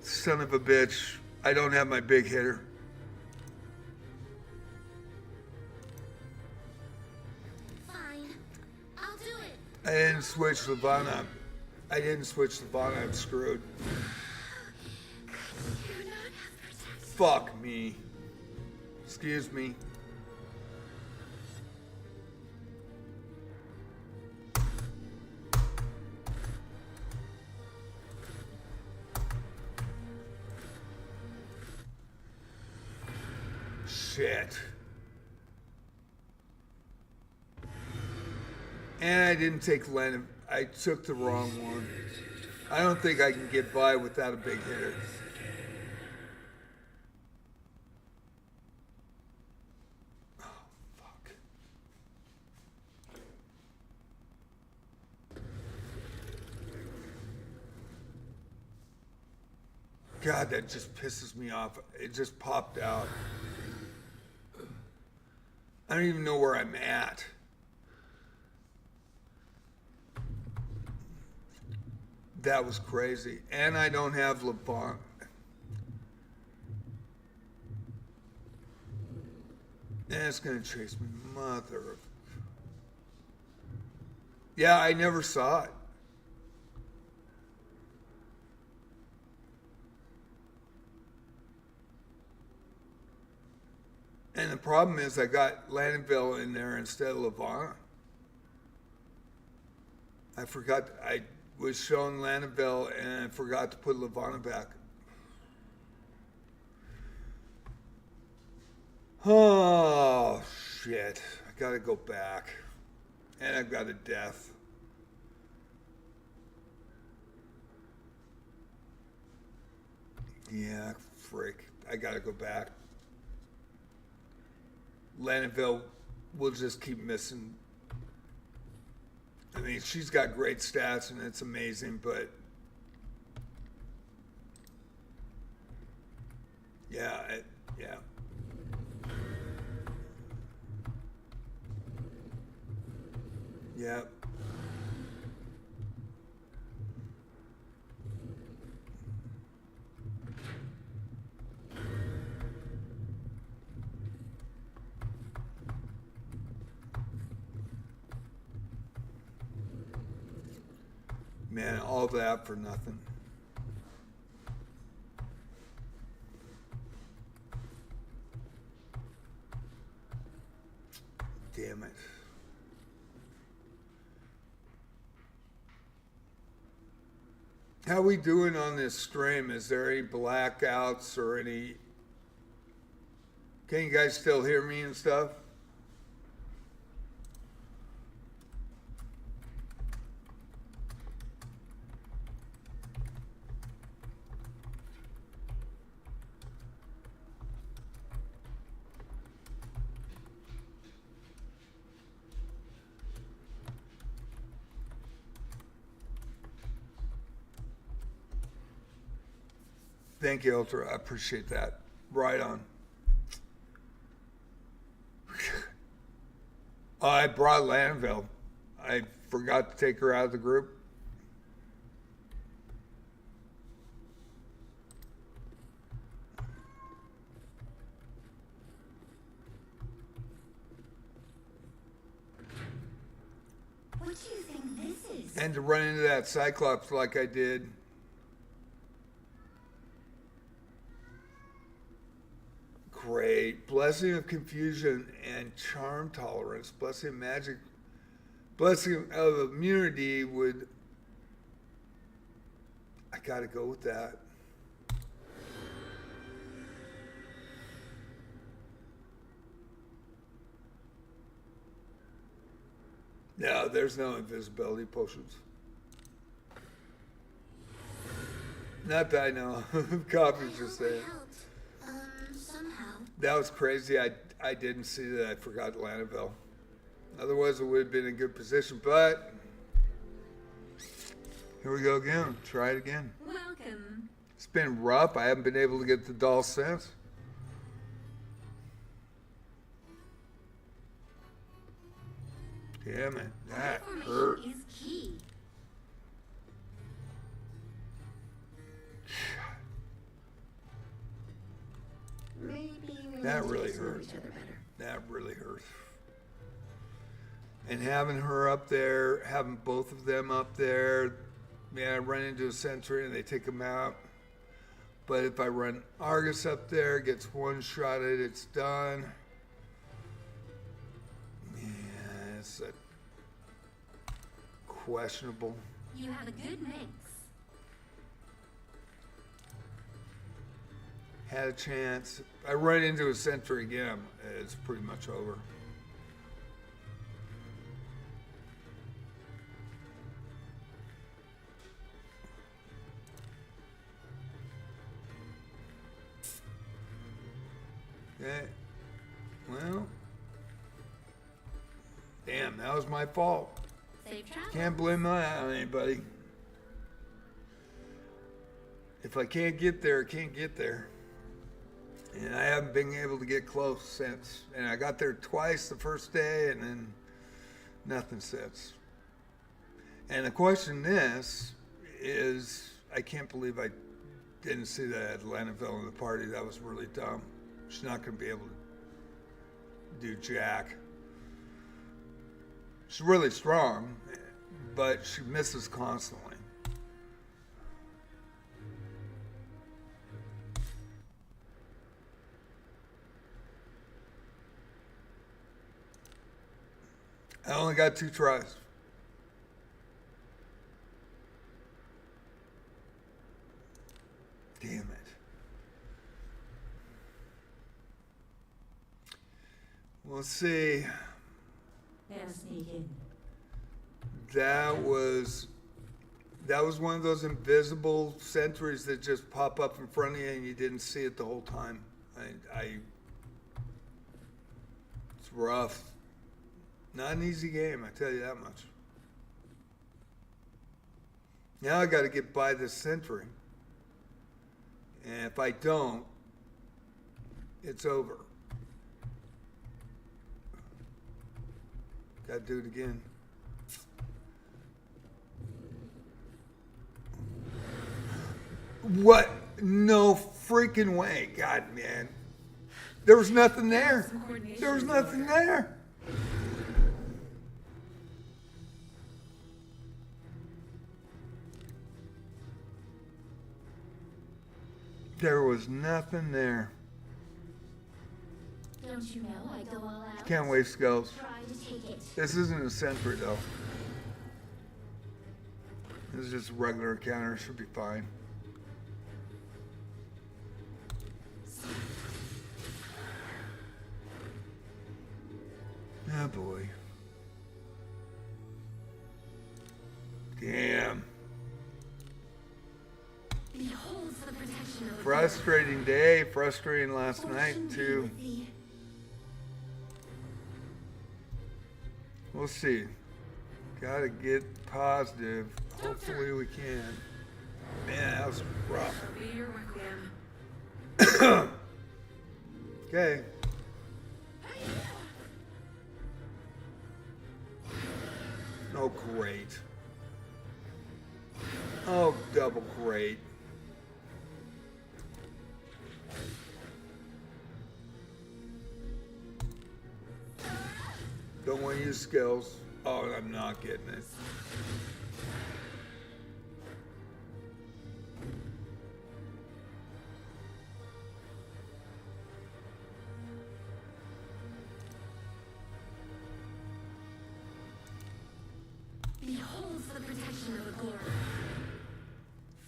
Son of a bitch. I don't have my big hitter. Fine. I'll do it. I didn't switch Lavana. I didn't switch Lavana. I'm screwed. You not have protection. Fuck me. Excuse me. Shit. And I didn't take Lennon. I took the wrong one. I don't think I can get by without a big hitter. Oh, fuck. God, that just pisses me off. It just popped out. I don't even know where I'm at. That was crazy. And I don't have LeBlanc. And it's going to chase me. Mother of... Yeah, I never saw it. And the problem is I got Landonville in there instead of Lavana. I forgot, I was showing Landonville and I forgot to put Lavana back. Oh, shit. I gotta go back. And I've got a death. Yeah, frick. I gotta go back. Landonville will just keep missing. I mean, she's got great stats and it's amazing, but yeah, yeah. Yeah. Man, all that for nothing. Damn it. How we doing on this stream? Is there any blackouts or any... Can you guys still hear me and stuff? Thank you, Ultra. I appreciate that. Right on. I brought Lanville. I forgot to take her out of the group. What do you think this is? And to run into that Cyclops like I did. Great. Blessing of Confusion and Charm Tolerance. Blessing of Magic. Blessing of Immunity would... I gotta go with that. No, there's no invisibility potions. Not that I know. Copy's just saying. Somehow. That was crazy. I didn't see that. I forgot Lanaville. Otherwise, it would have been in good position. But here we go again. Try it again. Welcome. It's been rough. I haven't been able to get the doll since. Damn it. That hurt. Formation is key. Maybe we That need to really get to know hurt. each other better. That really hurt. And having her up there, having both of them up there, man, I run into a sentry and they take them out. But if I run Argus up there, gets one shot at it, it's done. Yeah, it's a questionable. You have a good mix. Had a chance. I run into a sentry again, it's pretty much over. Okay. Well, damn, that was my fault. Safe travel. Can't blame that on anybody. If I can't get there, I can't get there. And I haven't been able to get close since. And I got there twice the first day and then nothing since. And the question is, I can't believe I didn't see that Atlantiville in the party. That was really dumb. She's not going to be able to do jack. She's really strong, but she misses constantly. I only got 2 tries. Damn it. We'll see. Gotta sneak in. That was one of those invisible sentries that just pop up in front of you and you didn't see it the whole time. It's rough. Not an easy game, I tell you that much. Now I got to get by this sentry. And if I don't, it's over. Got to do it again. What? No freaking way. God, man. There was nothing there. There was nothing there. There was nothing there. Don't you know I go all out? Can't waste skills. Try to take it. This isn't a sentry though. This is just a regular counter. Should be fine. Oh boy. Damn. Behold the protection of Frustrating day. Frustrating last night Fortune be too. with thee. We'll see. Gotta get positive. Hopefully we can. Man, that was rough. be your requiem. Okay. Oh, great. Oh, double great. Don't want to use skills. Oh, I'm not getting it. Behold the protection of the glory.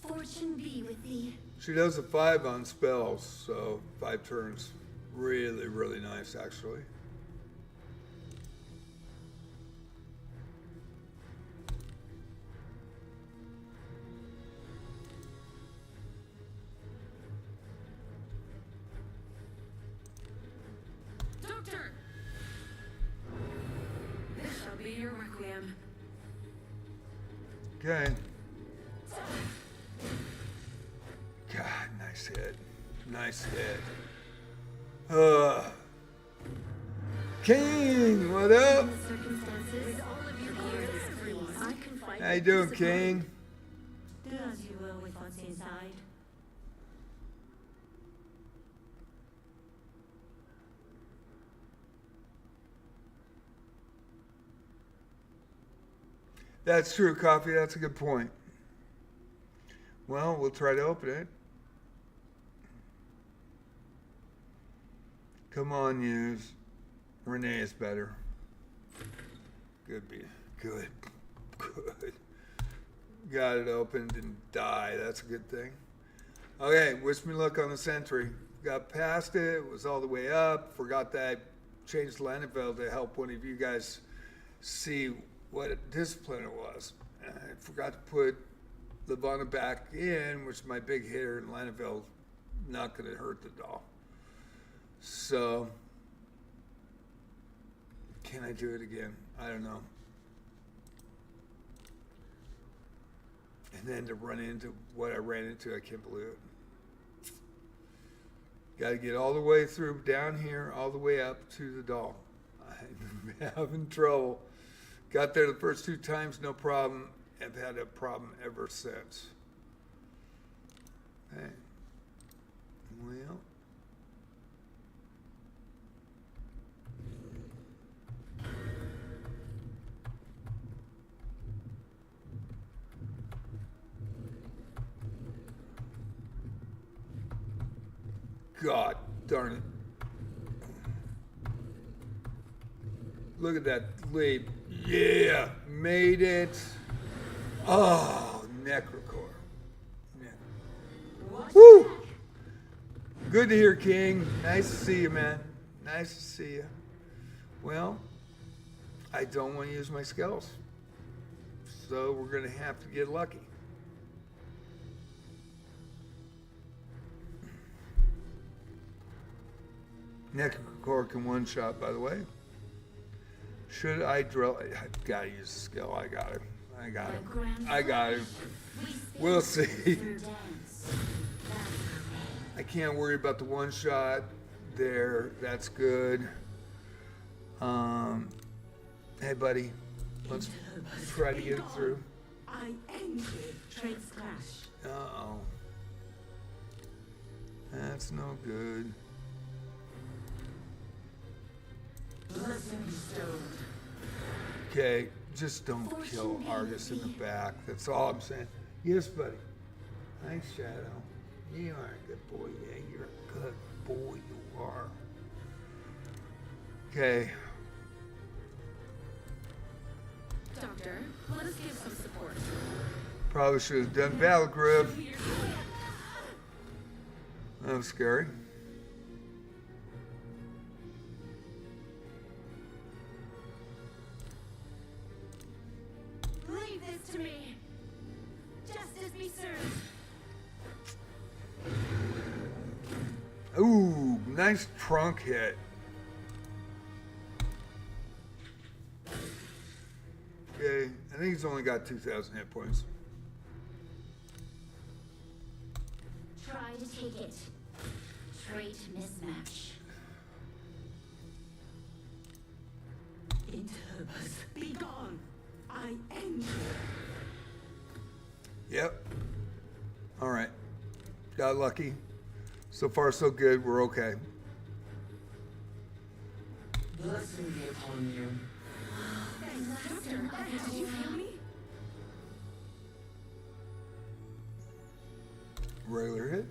Fortune be with thee. She does a 5 on spells, so 5 turns. Really, really nice, actually. Doctor! This shall be your requiem. Okay. God, nice hit. Nice hit. King, what up? Circumstances. All of your gears is free. I can fight. How you doing, King? Do as you will with what's inside. That's true, Coffee. That's a good point. Well, we'll try to open it. Come on, use. Renee is better. Good. Good. Got it opened and die. That's a good thing. Okay, wish me luck on the sentry. Got past it. Was all the way up. Forgot that I changed Lanivelle to help one of you guys see what a discipline it was. I forgot to put Levana back in, which is my big hitter, and Lanivelle not going to hurt the doll. So, can I do it again? I don't know. And then to run into what I ran into, I can't believe it. Got to get all the way through down here, all the way up to the doll. I'm having trouble. Got there the first 2 times, no problem. I've had a problem ever since. Hey. Well. God darn it. Look at that leap. Yeah, made it. Oh, Necrocore. Yeah. Woo! Good to hear, King. Nice to see you, man. Nice to see you. Well, I don't want to use my skills. So we're going to have to get lucky. Necrocore can one-shot, by the way. Should I drill? I gotta use the skill. I got it. I got it. We'll see. I can't worry about the one shot there. That's good. Hey, buddy. Let's try to get it through. I envy trades clash. Uh-oh. That's no good. Blessing bestowed. Okay, just don't kill Argus in the back. That's all I'm saying. Yes, buddy. Thanks, Shadow. You are a good boy. Yeah, you're a good boy. You are. Okay. Doctor, let us give some support. Probably should have done battle grip. That was scary. Leave this to me. Justice be served. Ooh, nice trunk hit. Okay, I think he's only got 2,000 hit points. Try to take it. Trait mismatch. Interbus, be gone. I end you. Yep. All right. Got lucky. So far, so good. We're okay. Blessing be upon you. Doctor, did you feel me? Regular hit.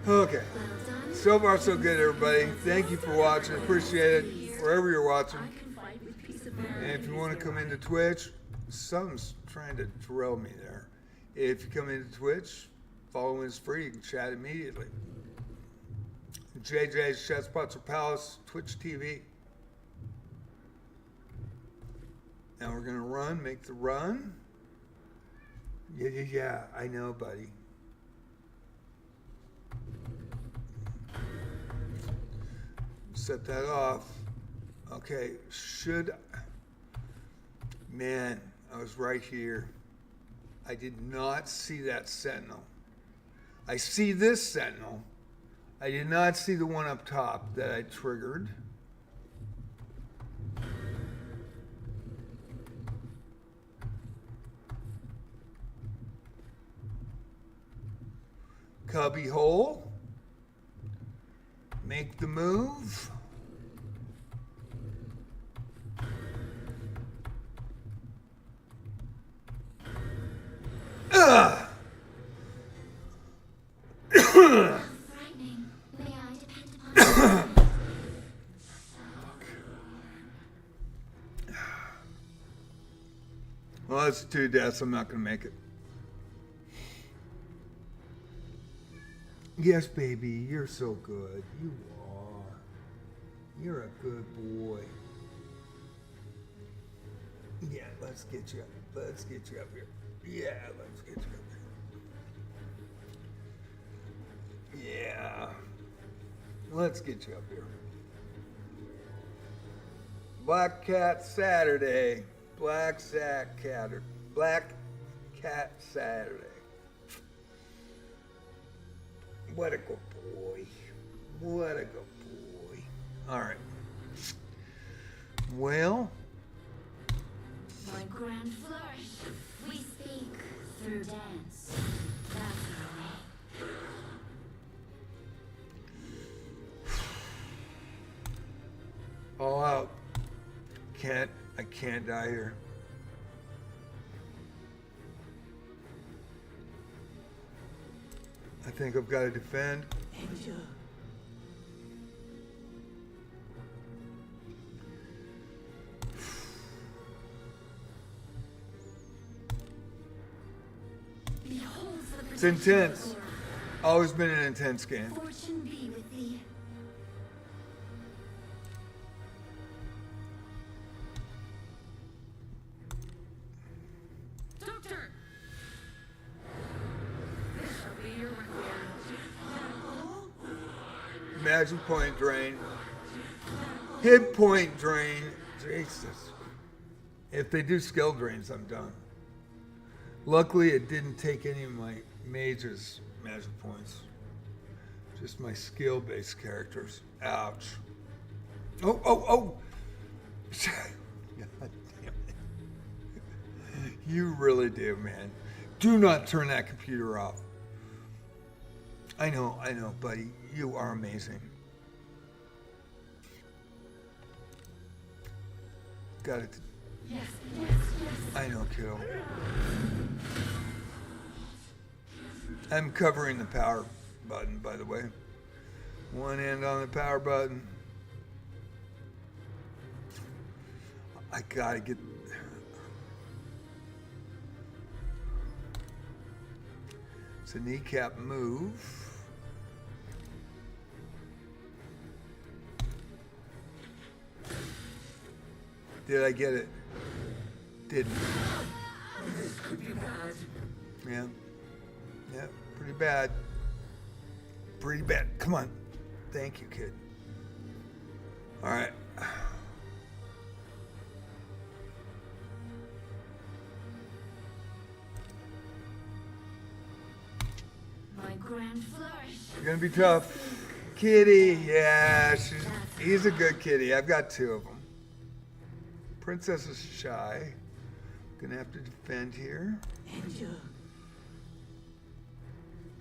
Okay. Well done. So far, so good, everybody. Thank you for watching. Appreciate it. Wherever you're watching. I can fight with peace of mind. And if you want to come into Twitch, something's trying to derail me there. If you come into Twitch, following is free. You can chat immediately. JJsChessPatzerPalace, Twitch TV. Now we're going to run, make the run. Yeah, I know, buddy. Set that off. Okay, man, I was right here. I did not see that sentinel. I see this sentinel. I did not see the one up top that I triggered. Cubby hole. Make the move. Frightening. May I depend upon you? Well, that's 2 deaths. I'm not going to make it. Yes, baby, you're so good. You are. You're a good boy. Yeah, let's get you up. Let's get you up here. Yeah, let's get you up here. Yeah. Let's get you up here. Black Cat Saturday. Black Cat Saturday. What a good boy. What a good boy. All right. Well. My grand flourish. We speak through dance. That's our way. All out. I can't die here. I think I've got to defend. Endure. Behold the It's intense. Always been an intense game. fortune be with thee. Doctor! This shall be your requiem. Magic point drain. Hit point drain. Jesus. If they do skill drains, I'm done. Luckily, it didn't take any of my mages' magic points. Just my skill-based characters. Ouch. Oh. God damn it. You really do, man. Do not turn that computer off. I know, buddy. You are amazing. Got it. Yes. I know, kiddo. I'm covering the power button, by the way. One hand on the power button. I gotta get... It's a kneecap move. Did I get it? Didn't. This could be bad. Yeah. Yeah, pretty bad. Pretty bad. Come on. Thank you, kid. All right. My grand flourish. You're gonna be tough. Kitty, yeah, he's a good kitty. I've got two of them. Princess is shy. Gonna have to defend here. And you.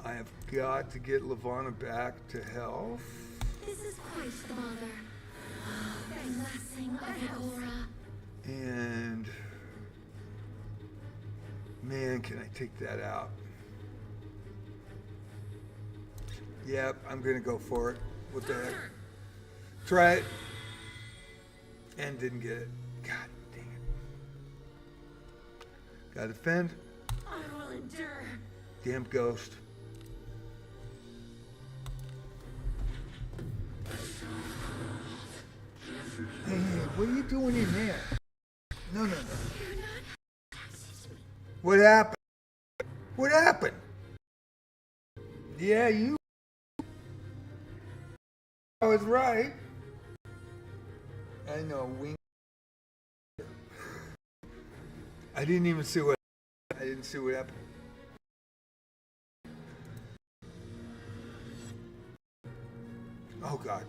I have got to get Lavana back to health. This is quite the mother. The blessing of Agora. And man, can I take that out? Yep, I'm gonna go for it. What the heck? Try it. And didn't get it. God dang it. Gotta defend. I will endure. Damn ghost. Hey, what are you doing in there? No. What happened? What happened? Yeah, you. I was right. I know. I didn't even see what. I didn't see what happened. Oh God!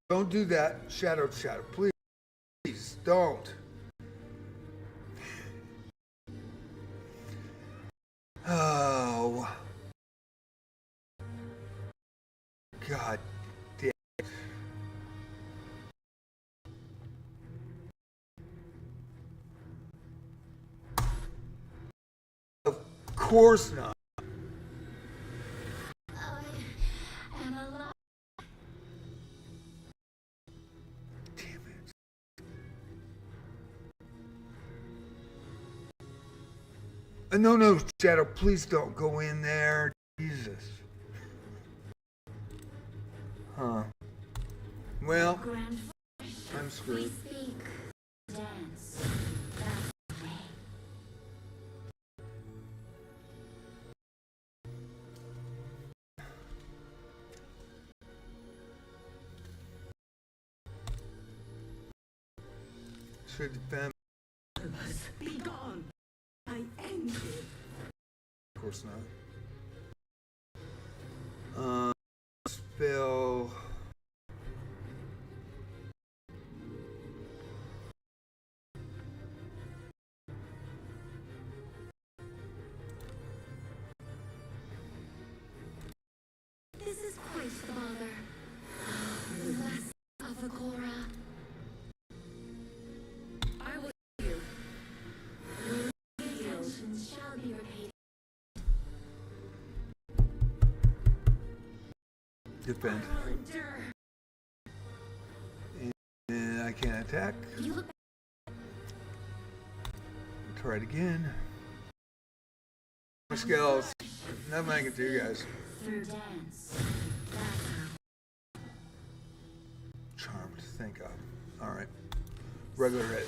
Don't do that, shadow, please. Please don't. Oh. God damn it. Of course not. I am alive. Damn it. No, Shadow, please don't go in there. Jesus. Huh. Well, Grand I'm we screwed. speak. Dance. Daphne. Should defend. Be gone. I end you. Of course not. Spell. This is quite the mother. The blessing of Agora. I will heal you. Intentions shall be repaid. Defend. I will endure. And I can't attack. You look Try it again. My skills. Nothing I can do, guys. through dance. Charmed, thank God. Alright. Regular hit.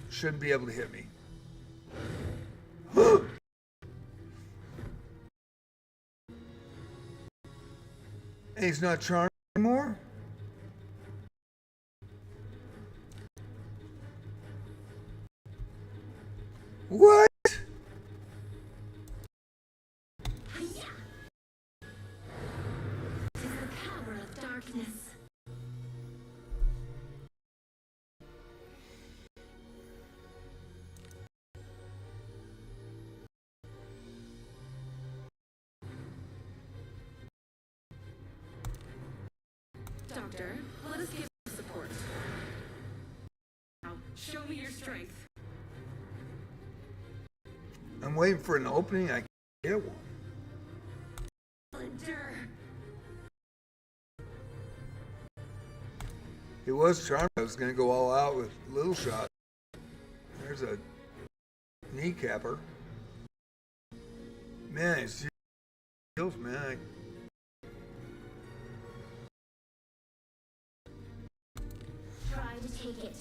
Shouldn't be able to hit me. And he's not charmed anymore? What? Hiya! 'Tis the power of darkness. Doctor, let us give you support. Now, show me your strength. I'm waiting for an opening. I can't get one. It was charming. I was going to go all out with Little Shot. There's a kneecapper. Man, it's skills, man. Try to take it.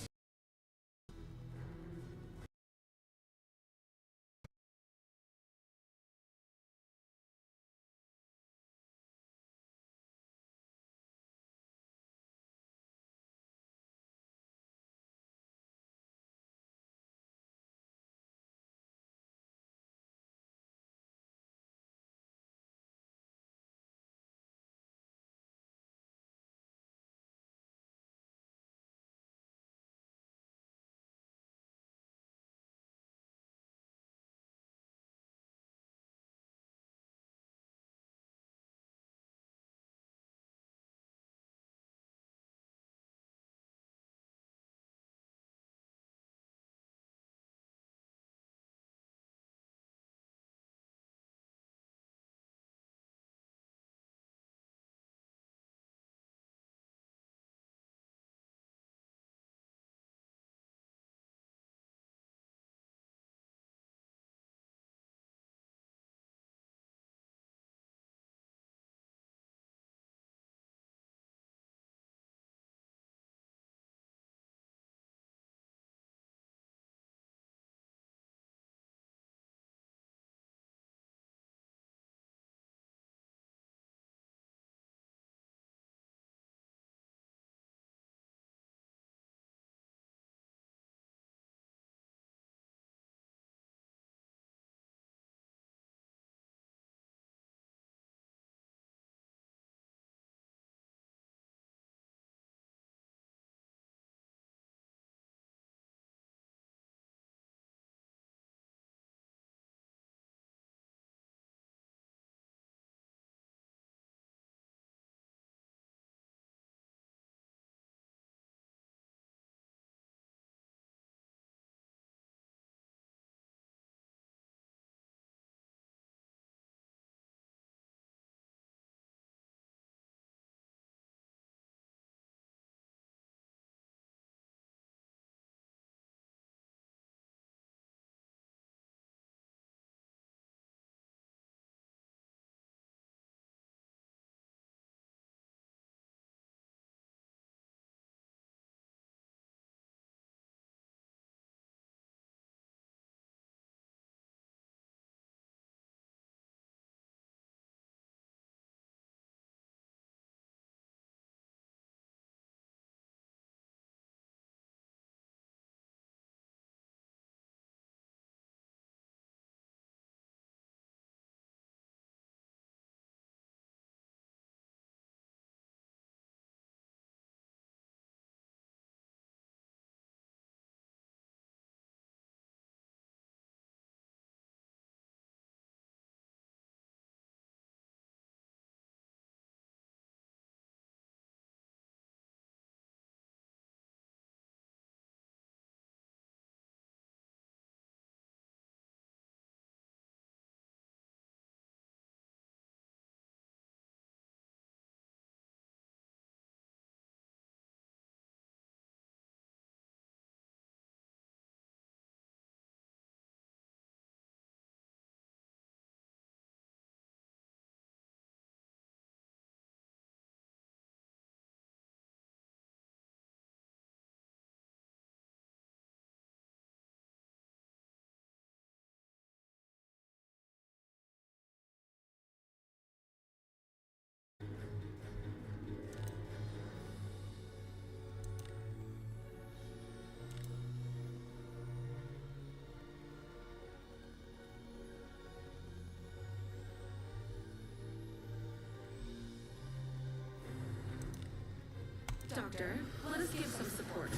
Doctor, let us give some support